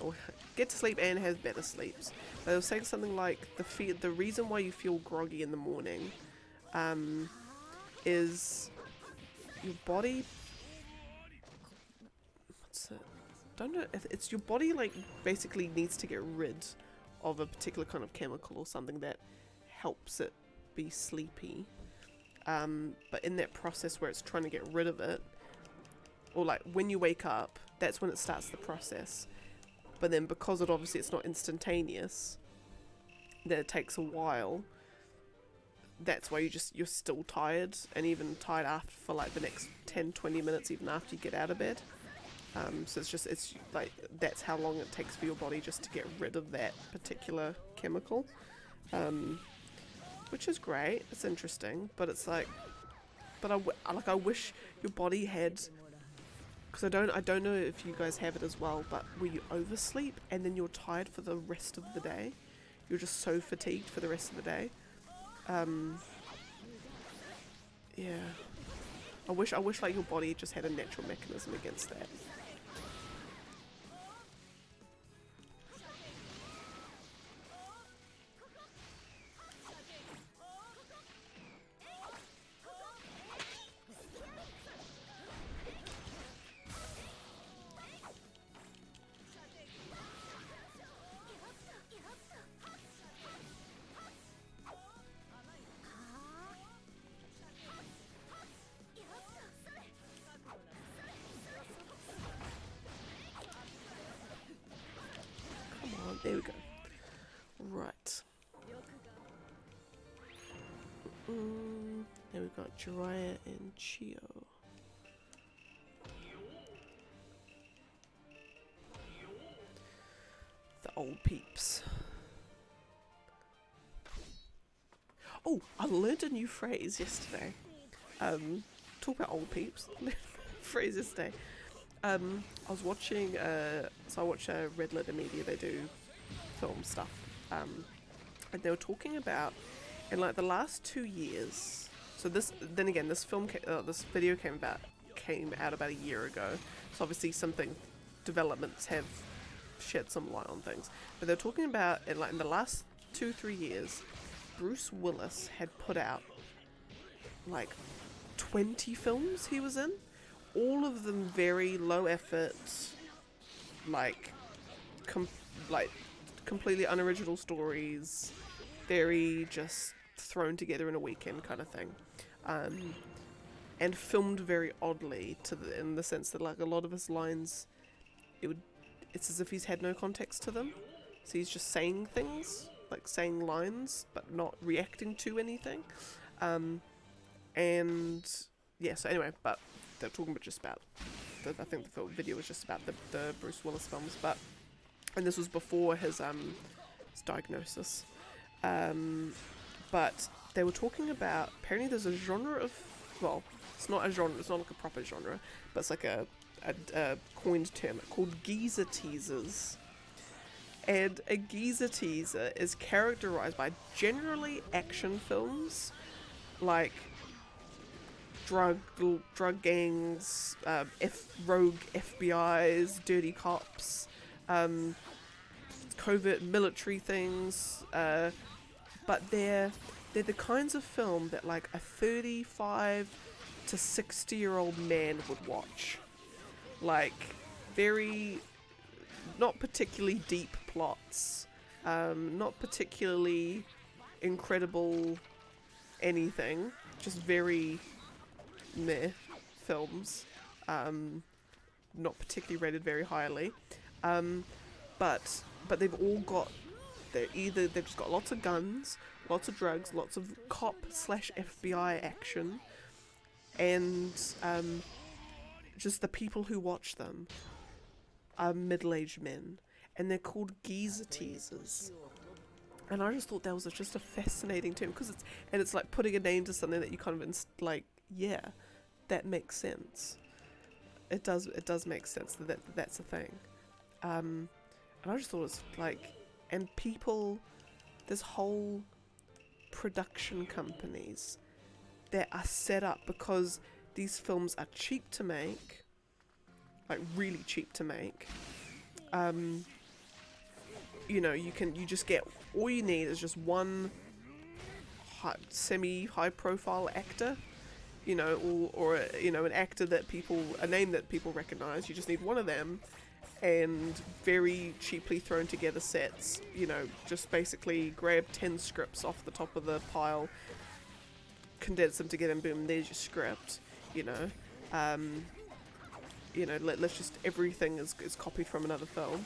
Or get to sleep and have better sleeps. They were saying something like the reason why you feel groggy in the morning, is your body. What's it? Don't know. It's your body, like, basically needs to get rid of a particular kind of chemical or something that helps it be sleepy. But in that process where it's trying to get rid of it, or like when you wake up, that's when it starts the process. But then because it's not instantaneous, that it takes a while, that's why you're still tired, and even tired after for like the next 10-20 minutes even after you get out of bed. So it's like that's how long it takes for your body just to get rid of that particular chemical, which is great. It's interesting, but it's like, I wish your body had, because I don't know if you guys have it as well, but where you oversleep and then you're tired for the rest of the day. You're just so fatigued for the rest of the day. Yeah. I wish like your body just had a natural mechanism against that. There we go. Right. Then we've got Jiraiya and Chio. The old peeps. Oh, I learned a new phrase yesterday. Talk about old peeps. Phrase yesterday. I was watching, so I watch Red Letter Media, they do film stuff. And they were talking about, in like the last 2 years, so this video came out about a year ago, so obviously developments have shed some light on things. But they're talking about, in the last 2-3 years, Bruce Willis had put out like 20 films he was in, all of them very low effort, completely unoriginal stories, very just thrown together in a weekend kind of thing, and filmed very oddly in the sense that like a lot of his lines, it's as if he's had no context to them, so he's just saying things, like saying lines but not reacting to anything, and yeah. So anyway, but they're talking about I think the video was just about the Bruce Willis films, and this was before his diagnosis. But they were talking about, apparently there's a genre of, well, it's not a genre, it's not like a proper genre, but it's like a coined term called geezer teasers. And a geezer teaser is characterized by generally action films, like drug gangs, rogue FBIs, dirty cops, covert military things, but they're the kinds of film that like a 35 to 60-year-old man would watch. Like very, not particularly deep plots, not particularly incredible anything, just very meh films, not particularly rated very highly, but they've all got, they've just got lots of guns, lots of drugs, lots of cop/FBI action, and just the people who watch them are middle-aged men, and they're called geezer teasers. And I just thought that was just a fascinating term, because it's like putting a name to something that you kind of yeah, that makes sense. It does make sense that's a thing. And I just thought it's like, and people, there's whole production companies that are set up because these films are cheap to make, like really cheap to make. You just get, all you need is just one semi-high profile actor, or an actor a name that people recognize. You just need one of them, and very cheaply thrown together sets, just basically grab 10 scripts off the top of the pile, condense them together, and boom, there's your script, let's just, everything is copied from another film,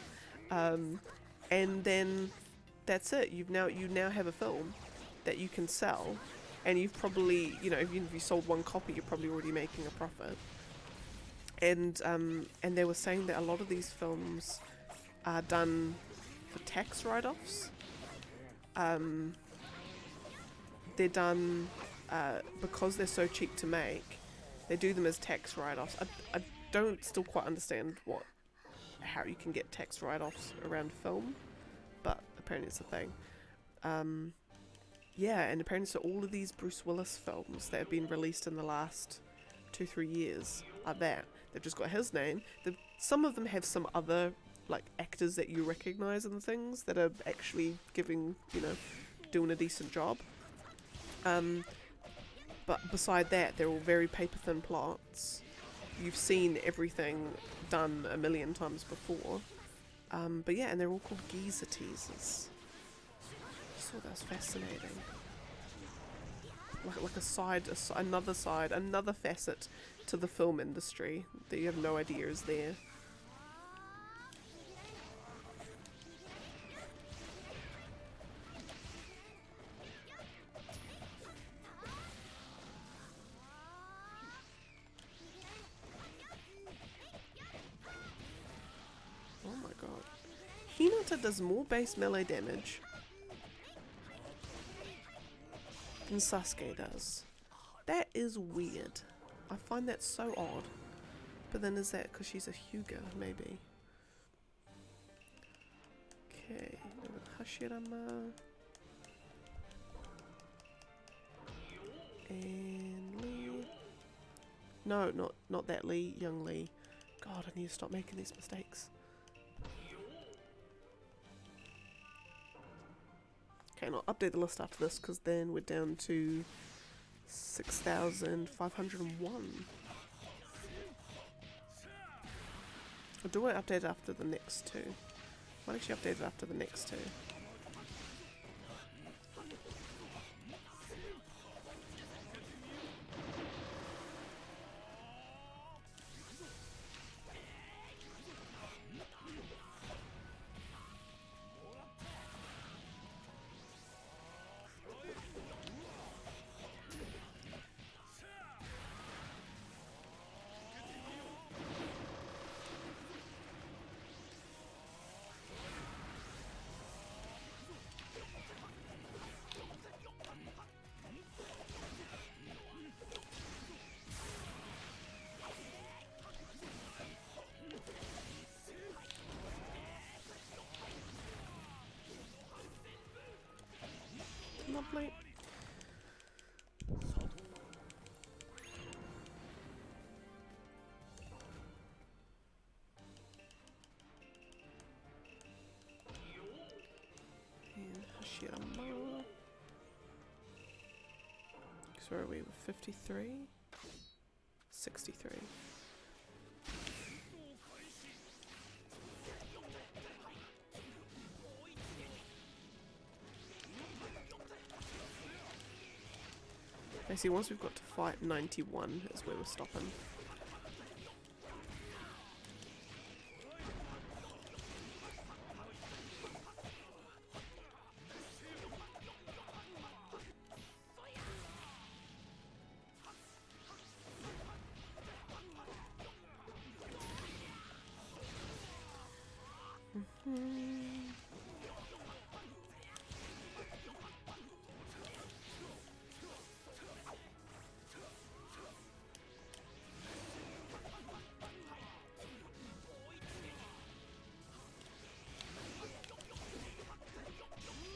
and then that's it. You now have a film that you can sell, and you've probably, if you sold one copy, you're probably already making a profit. And they were saying that a lot of these films are done for tax write-offs. They're done because they're so cheap to make. They do them as tax write-offs. I don't still quite understand how you can get tax write-offs around film, but apparently it's a thing. Yeah, and apparently so all of these Bruce Willis films that have been released in the last 2-3 years are that. They've just got his name. Some of them have some other like actors that you recognize and things that are actually doing a decent job. But beside that, they're all very paper thin plots. You've seen everything done a million times before. But yeah, and they're all called geezer teasers. I thought that was fascinating. Like another facet to the film industry that you have no idea is there. Hinata does more base melee damage than Sasuke does. That is weird. I find that so odd. But then is that because she's a Hyuga, maybe? Okay, Hashirama. And Lee. No, not that Lee, young Lee. God, I need to stop making these mistakes. Okay, and I'll update the list after this because then we're down to 6,501. Or do I update it after the next two? I might actually update it after the next two. Lovely. And Hashirama. So are we with 53? 63. I see, once we've got to fight 91 is where we're stopping.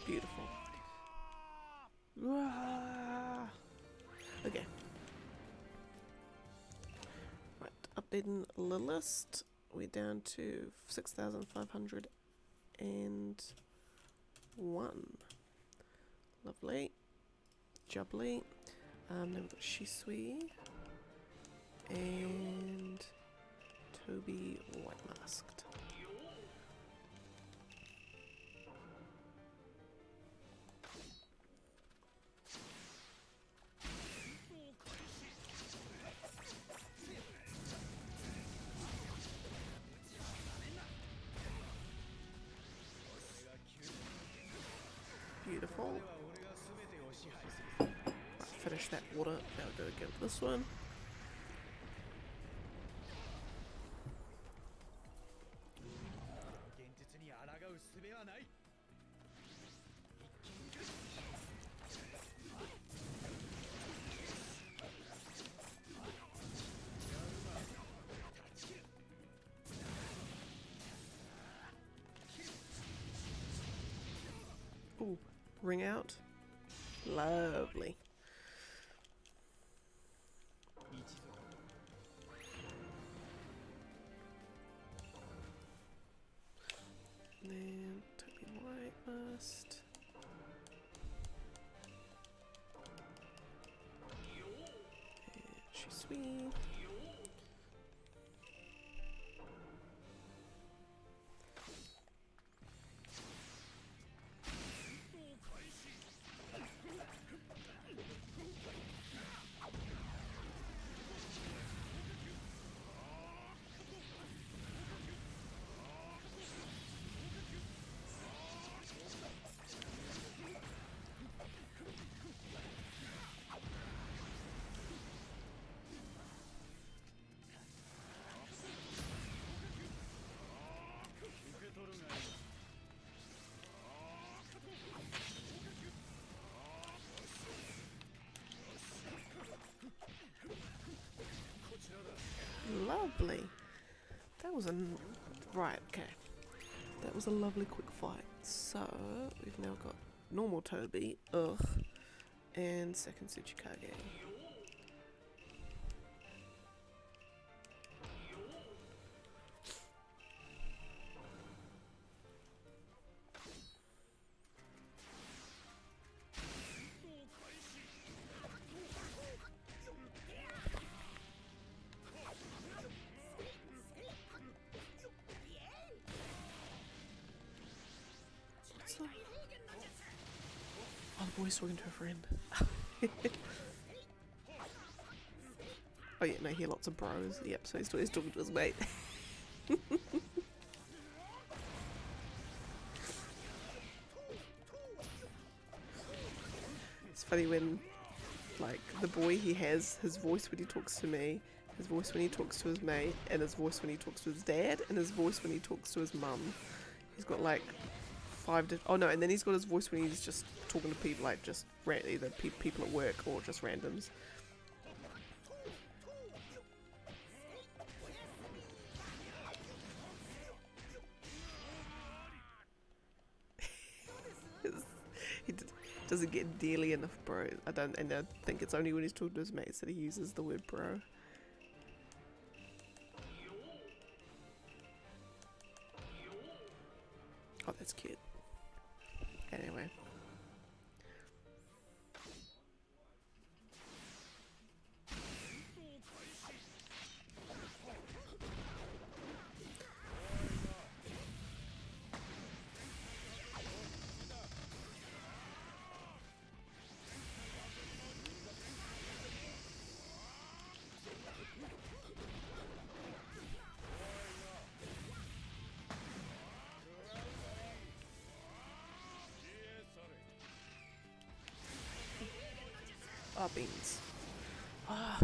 Beautiful. Okay. Right, updating the list. We're down to 6,501. Lovely. Jubbly. Then we've got Shisui. And Toby White Masked. Beautiful. Right, finish that water. Now go get this one. Ooh, ring out. Lovely. And then Toby White must. And Shisui. lovely. That was a... Right, okay. That was a lovely quick fight. So, we've now got normal Toby, ugh, and second Tsuchikage. Oh, the boy's talking to a friend. Oh yeah, no, he had lots of bros. Yep, so he's talking to his mate. It's funny when, like, the boy, he has his voice when he talks to me, his voice when he talks to his mate, and his voice when he talks to his dad, and his voice when he talks to his mum. He's got like 5 oh no, and then he's got his voice when he's just talking to people, like just either people at work or just randoms. He doesn't get nearly enough bro. I think it's only when he's talking to his mates that he uses the word bro. Oh, that's cute. Anyway. Ah, beans. Ah.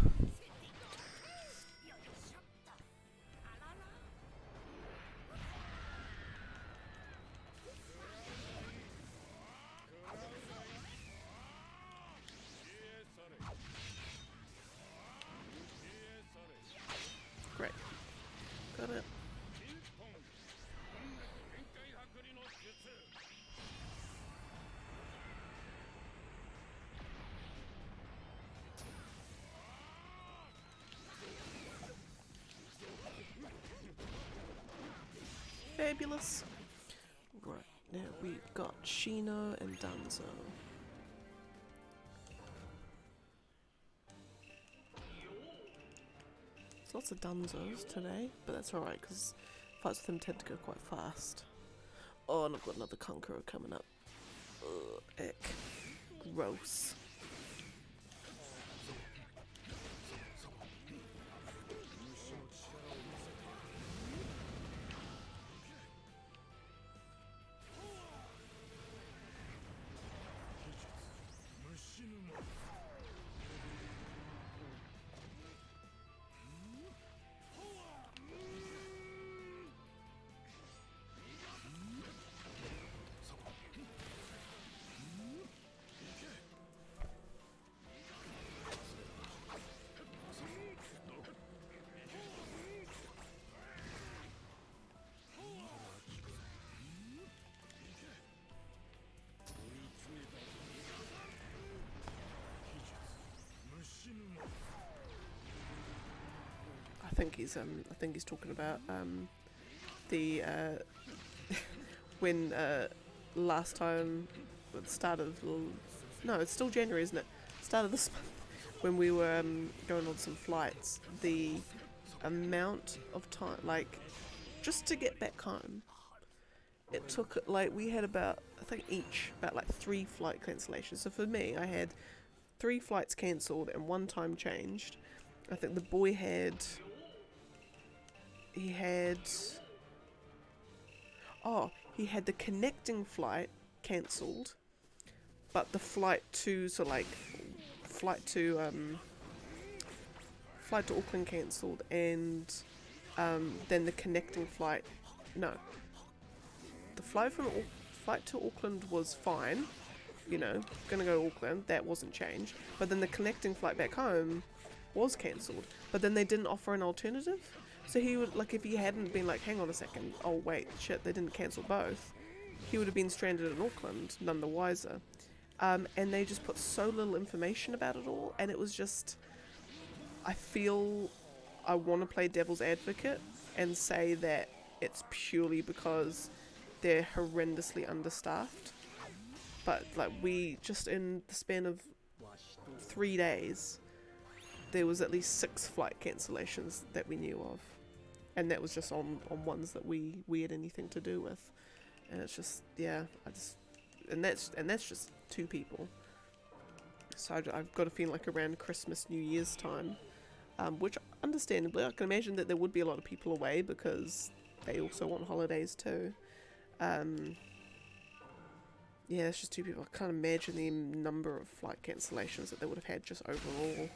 Great. Got it. Fabulous. Right, now we've got Shino and Danzo. There's lots of Danzos today, but that's alright because fights with them tend to go quite fast. Oh, and I've got another Conqueror coming up. Ugh, ick. Gross. I think he's talking about the when last time at the start of no, it's still January, isn't it? Start of this month when we were going on some flights, the amount of time, like, just to get back home, it took, like, we had about, I think each, about like 3 flight cancellations. So for me, I had 3 flights cancelled and 1 time changed. I think the boy had, he had the connecting flight cancelled, but the flight to, so like, flight to Auckland cancelled, and then the connecting flight, no, the flight to Auckland was fine, you know, gonna go to Auckland, that wasn't changed, but then the connecting flight back home was cancelled, but then they didn't offer an alternative, So he would, like, if he hadn't been like, hang on a second, oh wait, shit, they didn't cancel both, he would have been stranded in Auckland, none the wiser. And they just put so little information about it all, and it was just, I feel I want to play devil's advocate and say that it's purely because they're horrendously understaffed. But like, we just in the span of 3 days, there was at least 6 flight cancellations that we knew of, and that was just on ones that we had anything to do with. And it's just, yeah, and that's just 2 people. So I've got a feeling like around Christmas, New Year's time, which understandably I can imagine that there would be a lot of people away because they also want holidays too. Yeah, it's just 2 people. I can't imagine the number of flight cancellations that they would have had just overall.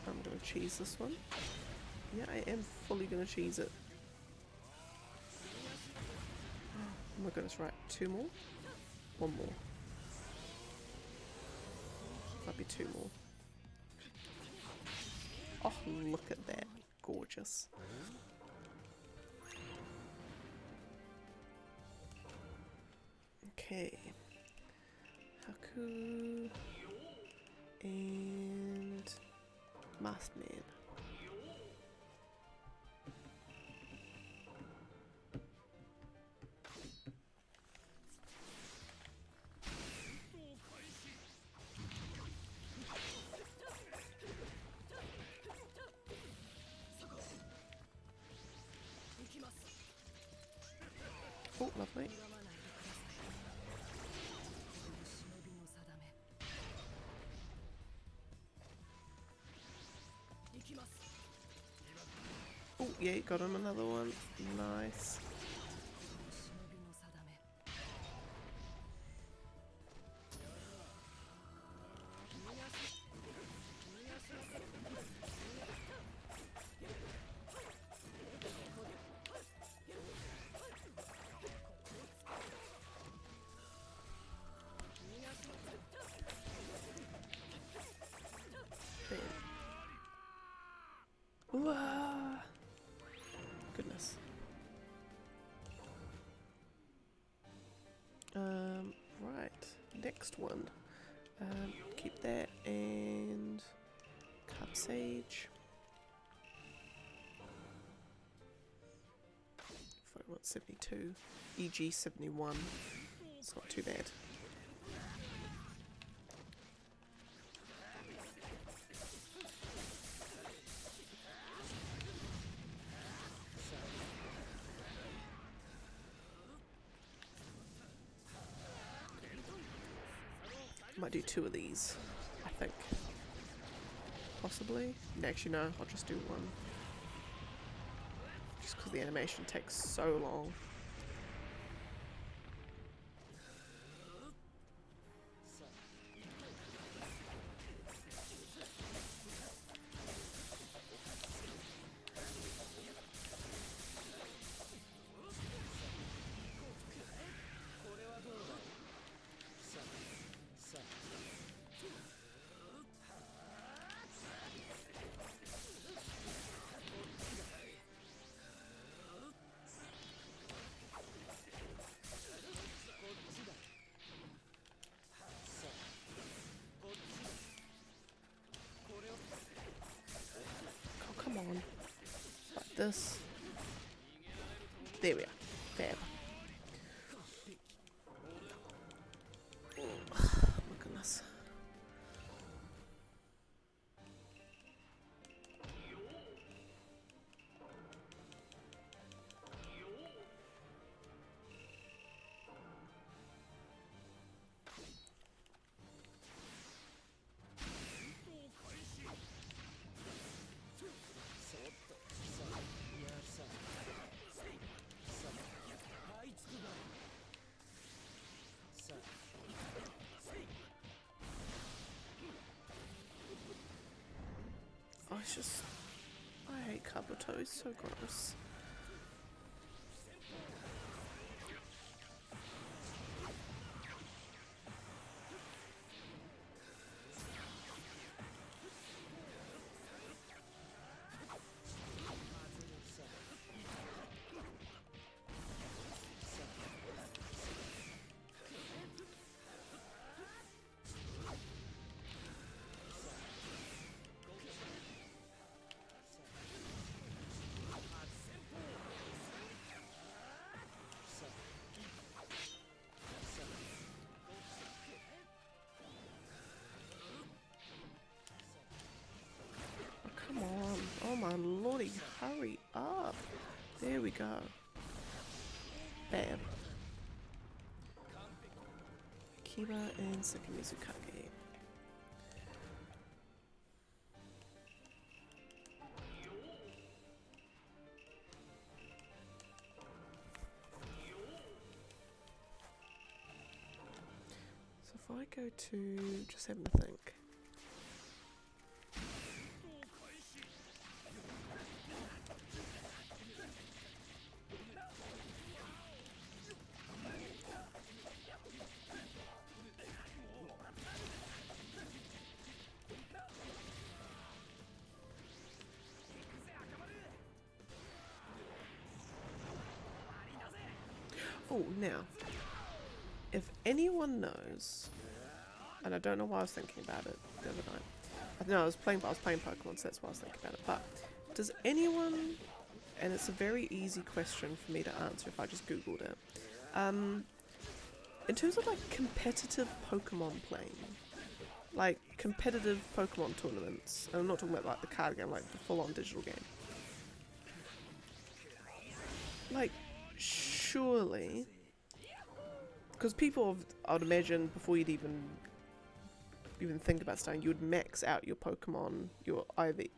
I'm gonna cheese this one. Yeah, I am fully gonna cheese it. Oh my goodness, right, 2 more? 1 more. Might be 2 more. Oh, look at that. Gorgeous. Okay. Haku and Masked Man. Oh, lovely. Oh, yeah, got him another one. Nice. Wah. Goodness. Right. Next one. Keep that and Cup Sage. 7172. EG 71. It's not too bad. Might do 2 of these, I think. Possibly. Actually, no, I'll just do 1. Just because the animation takes so long. Come on. Like this. There we are. Fab. Oh my goodness. Oh, it's just Kabuto is so gross. Come on. Oh my lordy, hurry up. There we go. Bam. Kiba and Sakamizukage. So if I go to just having a think. Oh, now, if anyone knows, and I don't know why I was thinking about it the other night. I was playing Pokemon, so that's why I was thinking about it. But does anyone, and it's a very easy question for me to answer if I just Googled it, in terms of like competitive Pokemon playing, like competitive Pokemon tournaments, and I'm not talking about like the card game, like the full-on digital game. Like, surely, because people, I'd imagine, before you'd even think about starting, you would max out your Pokemon, your IVs,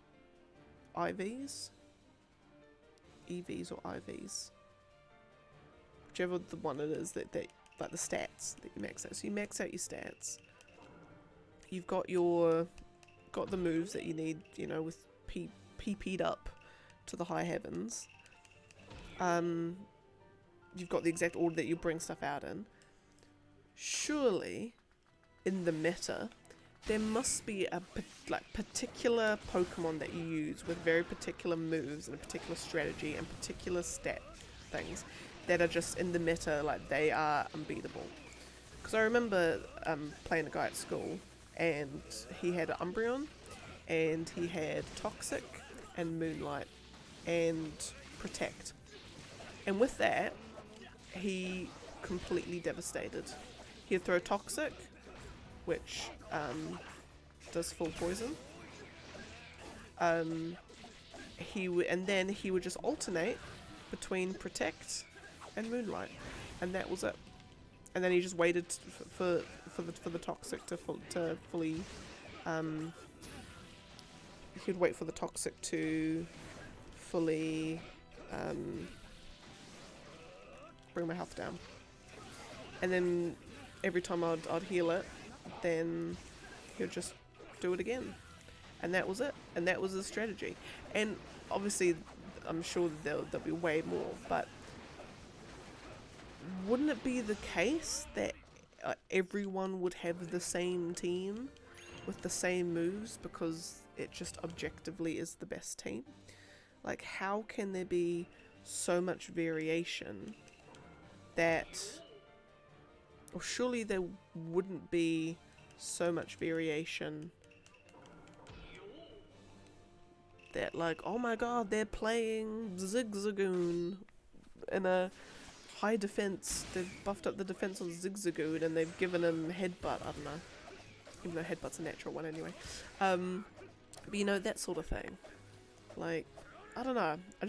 EVs or IVs, whichever the one it is that like the stats that you max out. So you max out your stats. You've got the moves that you need, you know, with PP'd up to the high heavens. You've got the exact order that you bring stuff out in. Surely, in the meta, there must be a particular Pokemon that you use with very particular moves and a particular strategy and particular stat things that are just in the meta, like they are unbeatable. Because I remember playing a guy at school, and he had Umbreon, and he had Toxic, and Moonlight, and Protect. And with that, he completely devastated. He'd throw Toxic, which does full poison. And then he would just alternate between Protect and Moonlight, and that was it. And then he just waited for the Toxic to fully. He'd wait for the Toxic to fully bring my health down, and then every time I'd heal it, then he'd just do it again, and that was it. And that was the strategy. And obviously, I'm sure there'll be way more, but wouldn't it be the case that everyone would have the same team with the same moves because it just objectively is the best team? Like, how can there be so much variation that, or surely there wouldn't be so much variation that, like, oh my god, they're playing Zigzagoon in a high defense, they've buffed up the defense on Zigzagoon and they've given him Headbutt, I don't know, even though Headbutt's a natural one anyway. But you know, that sort of thing. Like, I don't know, I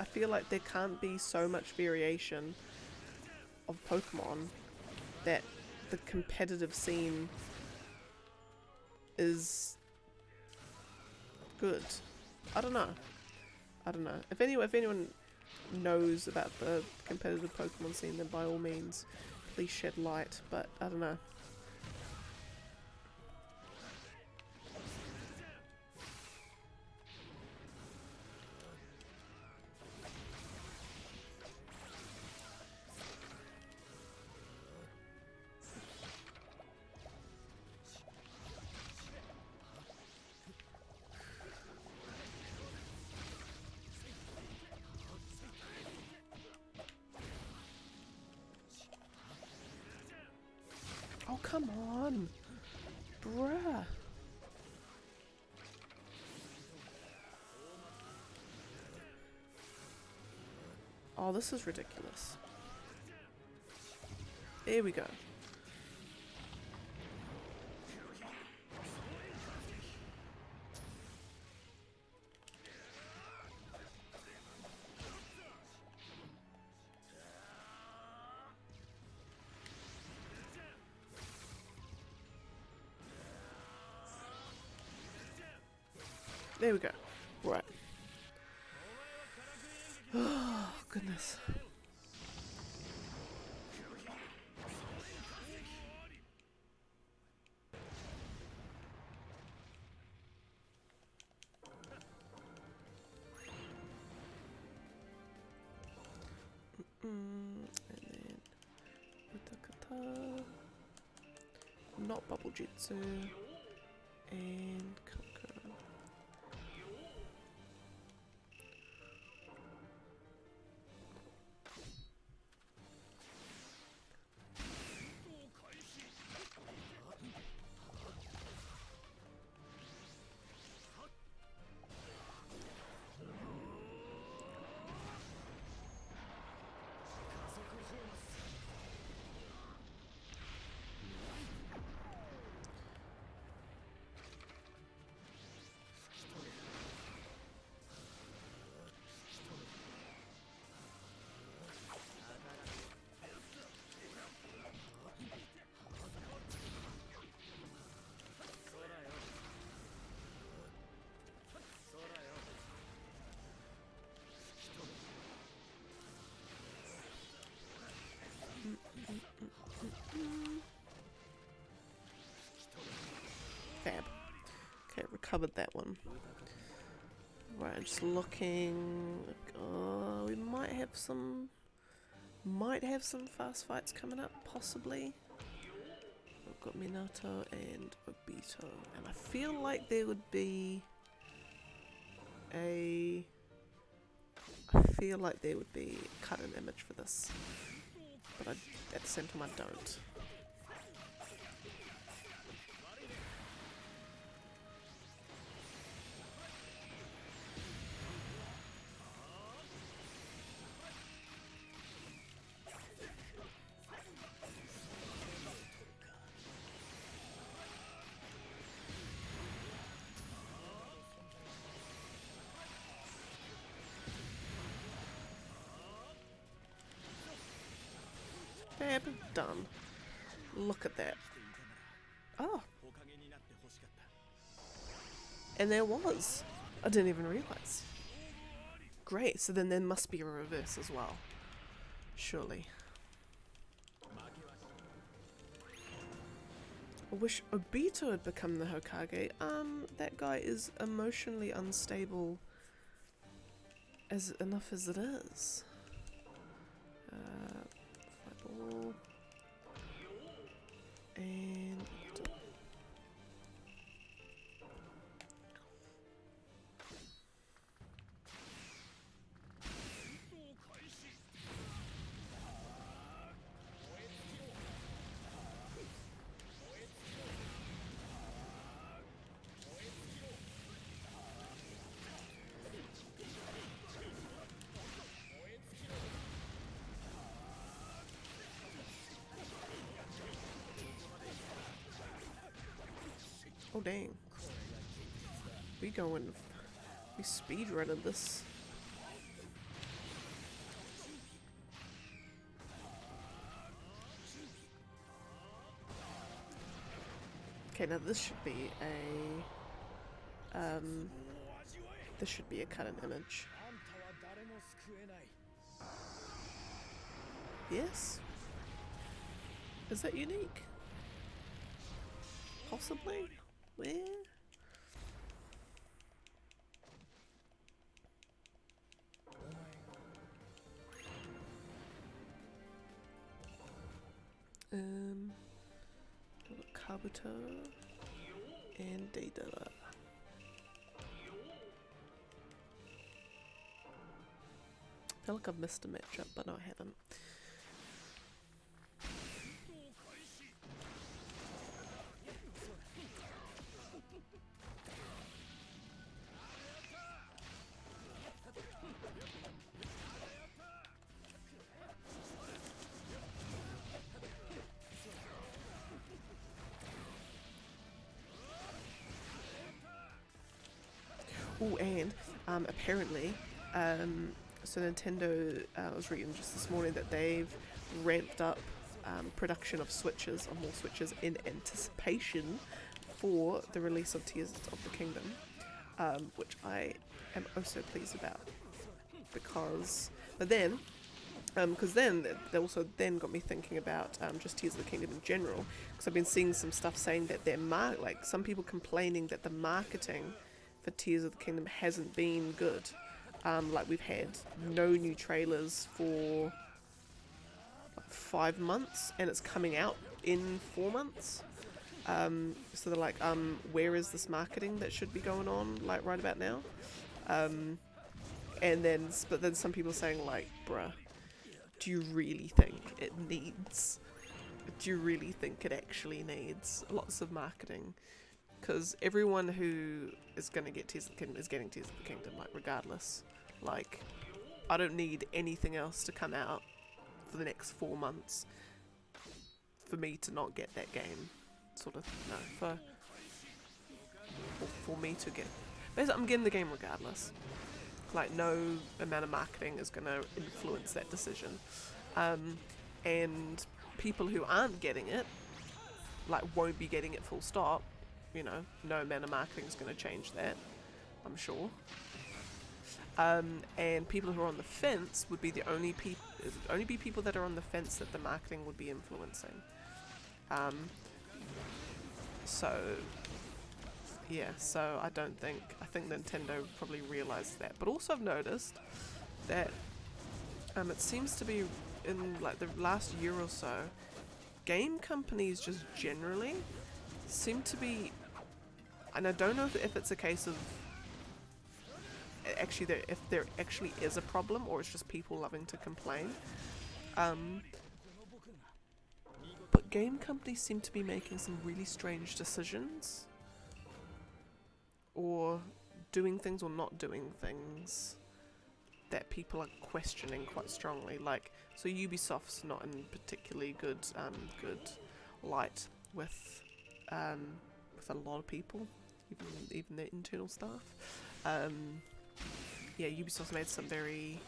feel like there can't be so much variation of Pokemon that the competitive scene is good. I don't know. If anyone knows about the competitive Pokemon scene, then by all means, please shed light. But I don't know. come on. Bruh. Oh, this is ridiculous. There we go. There we go. Right. Oh, goodness. And then Utakata, not Bubble Jutsu, and Kokoro. Fab. Okay, recovered that one. Right, I'm just looking. Oh, we might have some fast fights coming up, possibly. We've got Minato and Obito, and I feel like there would be a cut-in image for this, but at the same time I don't. Fab, done. Look at that. Oh. And there was. I didn't even realise. Great, so then there must be a reverse as well. Surely. I wish Obito had become the Hokage. That guy is emotionally unstable enough as it is. Fireball. And oh dang. We speedrunning this. Okay, now this should be a cut-in image. Yes? Is that unique? Possibly? Where? Kabuto and Deidara. I feel like I've missed a matchup, but no, I haven't. Oh, and apparently, so Nintendo, I was reading just this morning that they've ramped up production of Switches, or more Switches, in anticipation for the release of Tears of the Kingdom, which I am also pleased about, but then they also then got me thinking about just Tears of the Kingdom in general, because I've been seeing some stuff saying that like some people complaining that the marketing for Tears of the Kingdom hasn't been good. Like we've had no new trailers for 5 months, and it's coming out in 4 months. So they're like, where is this marketing that should be going on, like right about now? But then some people saying like, bruh, do you really think it actually needs lots of marketing? Because everyone who is going to get Tears of the Kingdom is getting Tears of the Kingdom, like regardless. Like, I don't need anything else to come out for the next 4 months for me to not get that game, sort of. No, for me to get. Basically, I'm getting the game regardless. Like, no amount of marketing is going to influence that decision. And people who aren't getting it, like, won't be getting it full stop. You know, no amount of marketing is going to change that, I'm sure. And people who are on the fence would be only be people that are on the fence that the marketing would be influencing. So I think Nintendo probably realized that. But also I've noticed that it seems to be in like the last year or so, game companies just generally seem to be, and I don't know if it's a case of if there actually is a problem or it's just people loving to complain. But game companies seem to be making some really strange decisions, or doing things or not doing things that people are questioning quite strongly. Like, so Ubisoft's not in particularly good light with a lot of people, even their internal staff. Ubisoft's made some very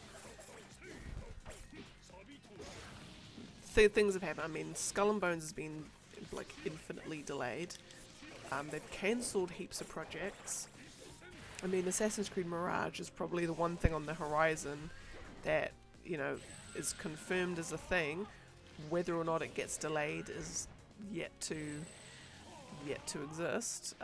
things have happened. I mean, Skull and Bones has been like infinitely delayed. They've cancelled heaps of projects. I mean, Assassin's Creed Mirage is probably the one thing on the horizon that, you know, is confirmed as a thing. Whether or not it gets delayed is yet to exist.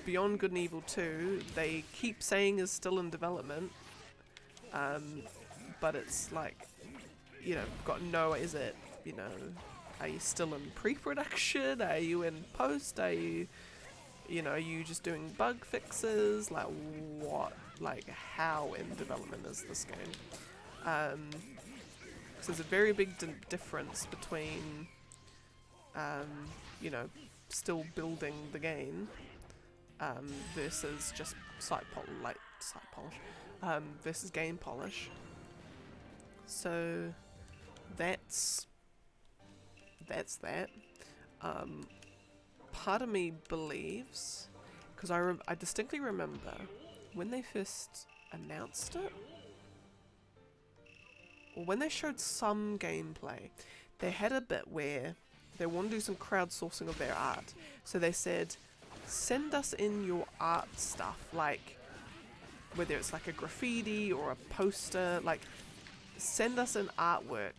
Beyond Good and Evil 2, they keep saying is still in development, but it's like, you know, is it, you know, are you still in pre-production? Are you in post? Are you just doing bug fixes? Like, what? Like, how in development is this game? So there's a very big difference between, still building the game versus just site polish, versus game polish. So that's that. Part of me believes, because I distinctly remember when they first announced it, or when they showed some gameplay, they had a bit where they wanted to do some crowdsourcing of their art. So they said, send us in your art stuff, like whether it's like a graffiti or a poster, like send us an artwork,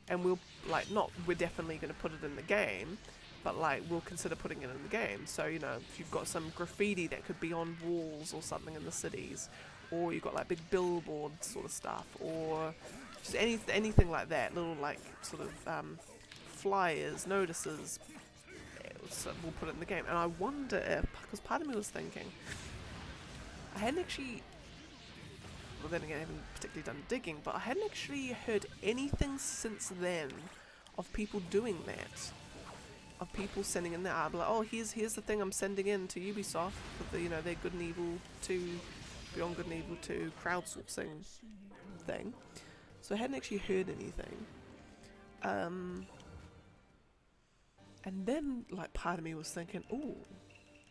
and we're definitely going to put it in the game, but like we'll consider putting it in the game. So, you know, if you've got some graffiti that could be on walls or something in the cities, or you've got like big billboard sort of stuff, or just anything like that, little like sort of flyers, notices, so we'll put it in the game. And I wonder if, because part of me was thinking, I hadn't actually, well then again I haven't particularly done digging, but I hadn't actually heard anything since then of people doing that, of people sending in their art, like, oh, here's the thing I'm sending in to Ubisoft for the, you know, their Good and Evil 2, Beyond Good and Evil 2 crowdsourcing thing. So I hadn't actually heard anything. And then, like, part of me was thinking, ooh,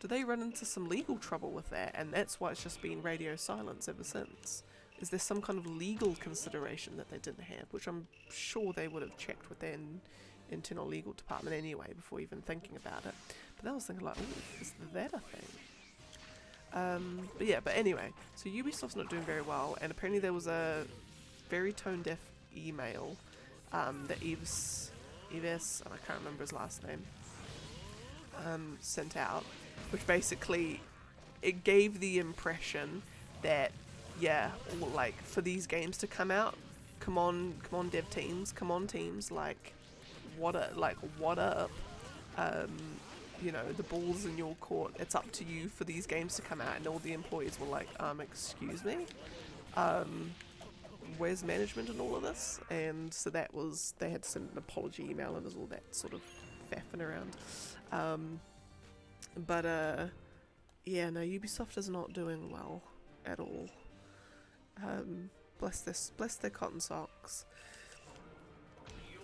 Do they run into some legal trouble with that, and that's why it's just been radio silence ever since? Is there some kind of legal consideration that they didn't have, which I'm sure they would have checked with their internal legal department anyway before even thinking about it. But then I was thinking like, oh, is that a thing? But yeah, but anyway, so Ubisoft's not doing very well, and apparently there was a very tone-deaf email that Yves, and I can't remember his last name, sent out, which basically, it gave the impression that, yeah, like, for these games to come out, come on dev teams, come on teams, like, what up, you know, the ball's in your court, it's up to you for these games to come out, and all the employees were like, excuse me, where's management and all of this? And so that was, they had to send an apology email, and there's all that sort of faffing around. Yeah, no, Ubisoft is not doing well at all. Bless their cotton socks.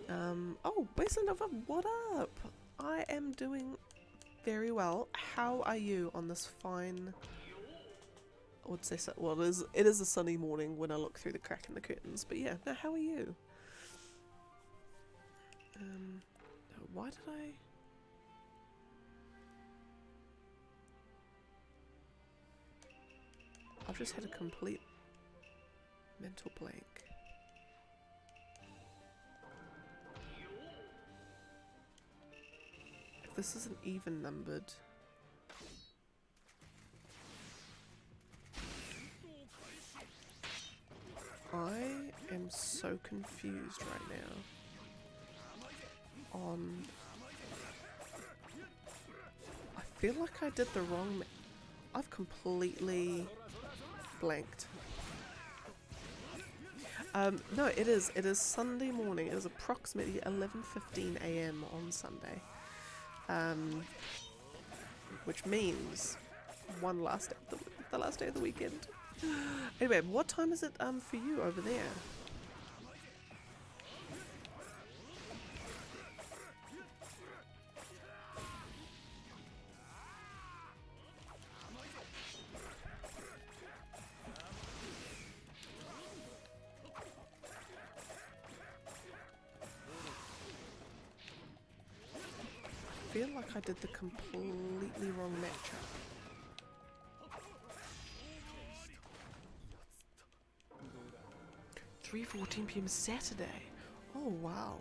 Oh, Basin Nova, what up? I am doing very well. How are you on this fine, I would say, well, it is a sunny morning when I look through the crack in the curtains, but yeah, no, how are you? Why did I... I've just had a complete mental blank. If this isn't even numbered... I am so confused right now on... I feel like I did the wrong... I've completely blanked. No, it is Sunday morning. It is approximately 11:15 AM on Sunday. Which means the last day of the weekend. Anyway, what time is it for you over there? I feel like I did the completely wrong matchup. 3:14 PM Saturday. Oh wow.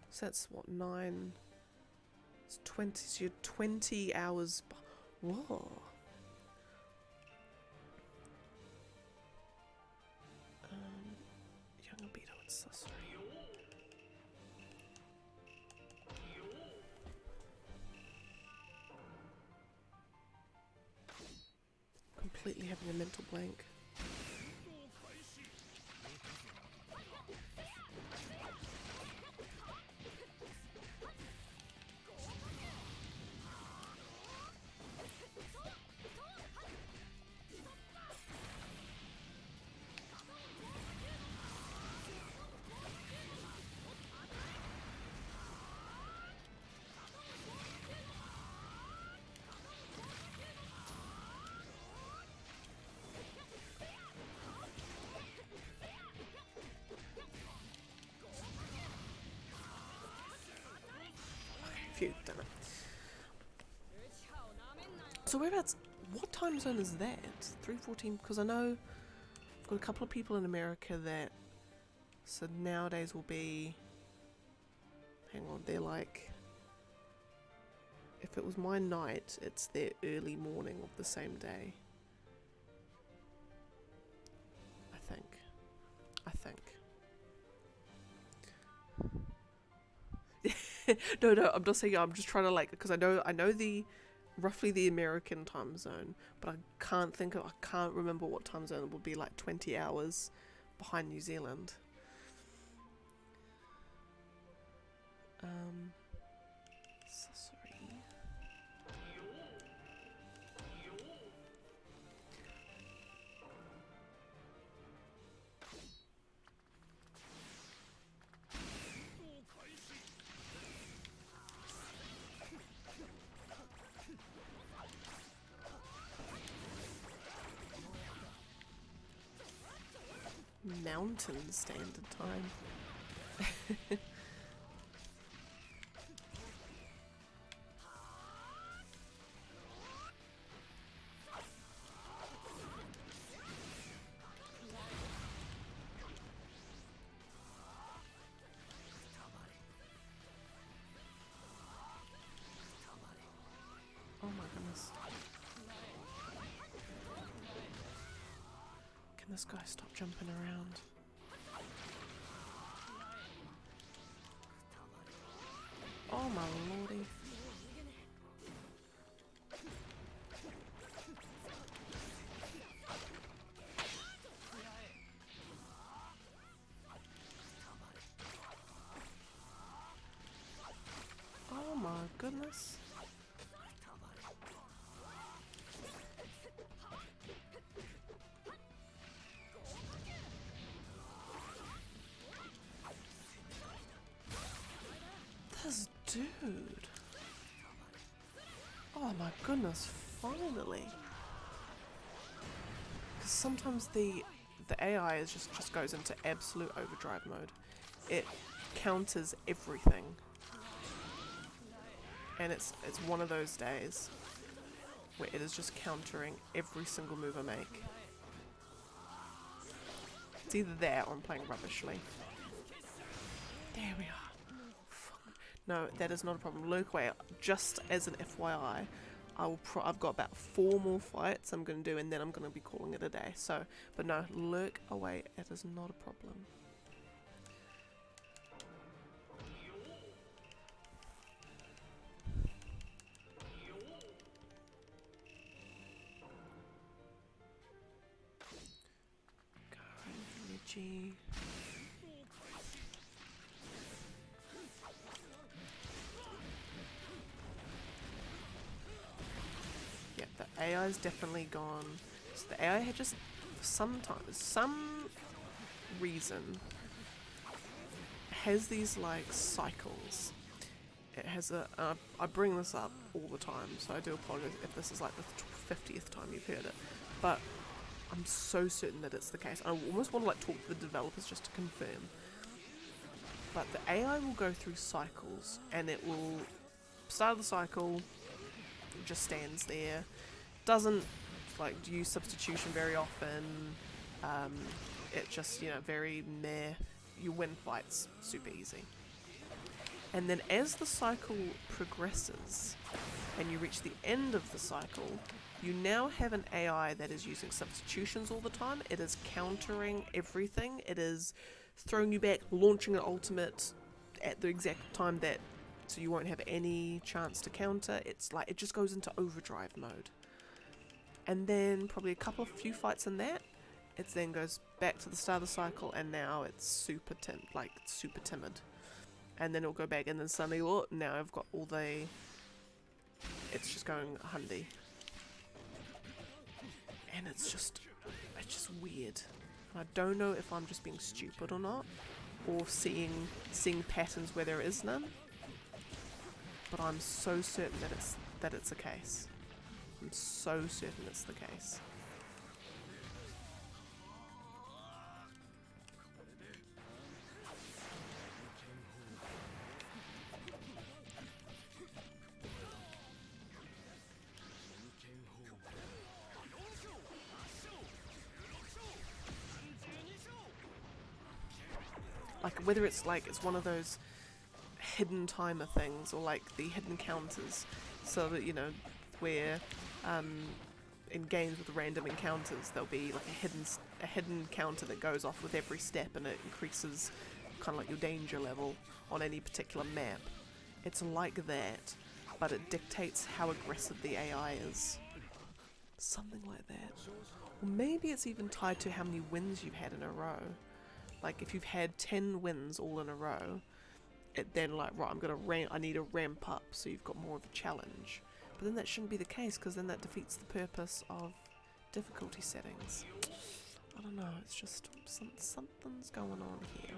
So that's what, 9? It's 20. So you're 20 hours. Whoa. Young Albedo and Sussery. Completely having a mental blank. Phew, damn it. So whereabouts, what time zone is that? 3:14, because I know I've got a couple of people in America that, so nowadays will be, hang on, they're like, if it was my night, it's their early morning of the same day. I think. No, I'm not saying, I'm just trying to like, because I know roughly the American time zone, but I can't remember what time zone it would be, like 20 hours behind New Zealand. Sorry. Mountain Standard Time. Oh my goodness. Can this guy stop jumping around? Oh my lordy. Oh my goodness. This dude. Oh my goodness, finally. Because sometimes the AI is just goes into absolute overdrive mode. It counters everything. And it's one of those days where it is just countering every single move I make. It's either that or I'm playing rubbishly. There we are. No, that is not a problem. Lurk away. Just as an FYI, I've got about 4 more fights I'm going to do, and then I'm going to be calling it a day. So, but no, lurk away. It is not a problem. Reggie. Yeah, the AI is definitely gone. So the AI had just, some reason, has these like cycles. It has a, I bring this up all the time, so I do apologize if this is like the 50th time you've heard it, but I'm so certain that it's the case. I almost want to like talk to the developers just to confirm. But the AI will go through cycles, and it will start the cycle, it just stands there, doesn't like use substitution very often. It just, you know, very meh. You win fights super easy. And then as the cycle progresses and you reach the end of the cycle, you now have an AI that is using substitutions all the time. It is countering everything. It is throwing you back, launching an ultimate at the exact time that, so you won't have any chance to counter. It's like, it just goes into overdrive mode. And then probably a few fights in that, it then goes back to the start of the cycle, and now it's super timid. And then it'll go back, and then suddenly, oh, now I've got all the, it's just going hundy. And it's just weird. I don't know if I'm just being stupid or not, or seeing patterns where there is none. But I'm so certain that it's the case. I'm so certain it's the case. Like, whether it's like, it's one of those hidden timer things, or like the hidden counters, so that, you know, where in games with random encounters there'll be like a hidden counter that goes off with every step, and it increases kind of like your danger level on any particular map. It's like that, but it dictates how aggressive the AI is. Something like that. Or maybe it's even tied to how many wins you've had in a row. Like, if you've had 10 wins all in a row, it then like, right, I need to ramp up, so you've got more of a challenge. But then that shouldn't be the case, because then that defeats the purpose of difficulty settings. I don't know, it's just something's going on here.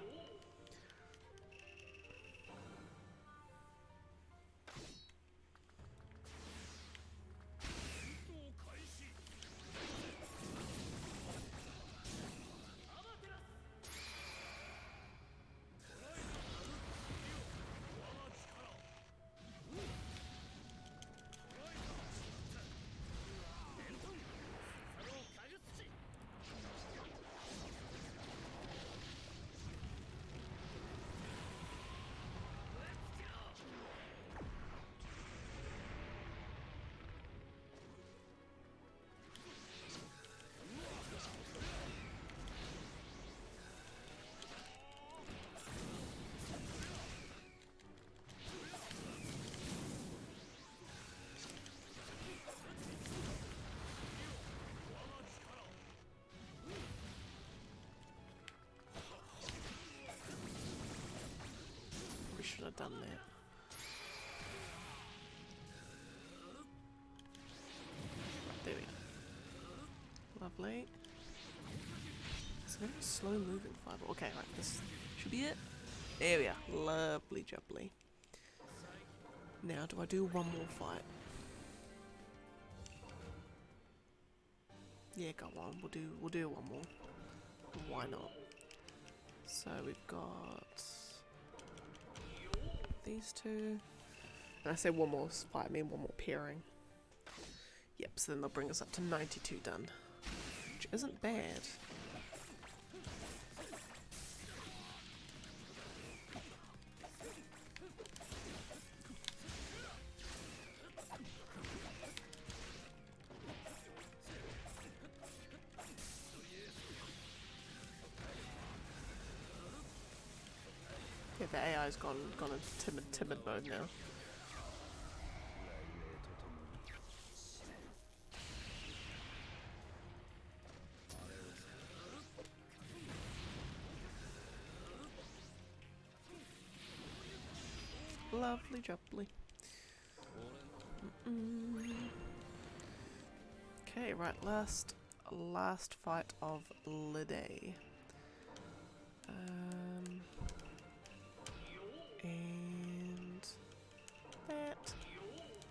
done that. There we go. Lovely. It's a very slow moving fireball. Okay, right, this should be it. There we are. Lovely jubbly. Now, do I do one more fight? Yeah, go on. We'll do one more. Why not? So we've got these two. And I say one more fight, I mean one more pairing. Yep, so then they'll bring us up to 92 done. Which isn't bad. Yeah, the AI's gone into timid mode now. Lovely jubbly. Okay, right, last fight of the day. And that.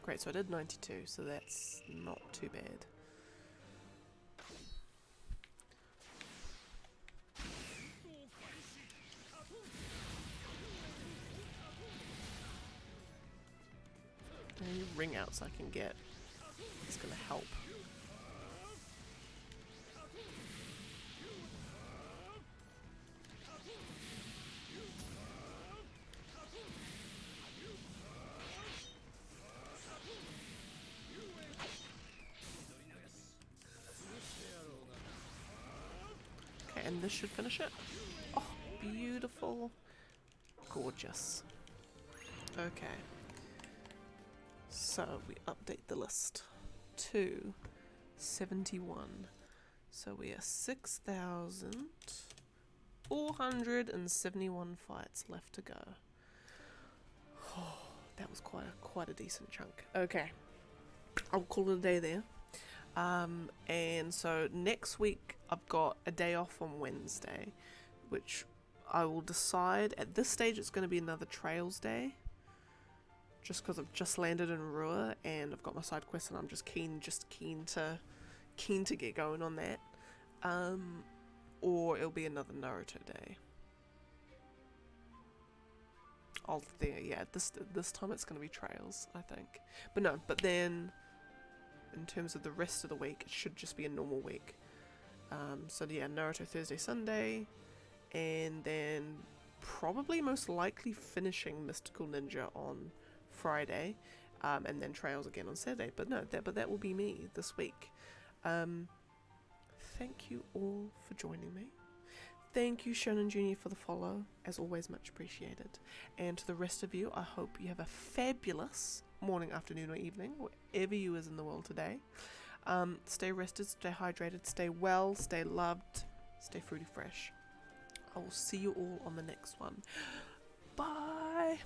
Great, so I did 92, so that's not too bad. Any ring outs I can get is going to help. Okay, and this should finish it. Oh, beautiful. Gorgeous. Okay. So we update the list to 71. So we are 6,471 fights left to go. Oh, that was quite a decent chunk. Okay, I'll call it a day there. And so next week I've got a day off on Wednesday, which I will decide. At this stage it's going to be another Trails Day. Just because I've just landed in Rua and I've got my side quest and I'm just keen to get going on that. Or it'll be another Naruto day. This time it's gonna be Trails, I think. But then in terms of the rest of the week, it should just be a normal week. So yeah, Naruto Thursday, Sunday, and then probably most likely finishing Mystical Ninja on Friday, and then Trails again on Saturday. But that will be me this week. Thank you all for joining me. Thank you, Shonen Junior, for the follow. As always, much appreciated. And to the rest of you, I hope you have a fabulous morning, afternoon, or evening, wherever you is in the world today. Stay rested, stay hydrated, stay well, stay loved, stay fruity fresh. I will see you all on the next one. Bye!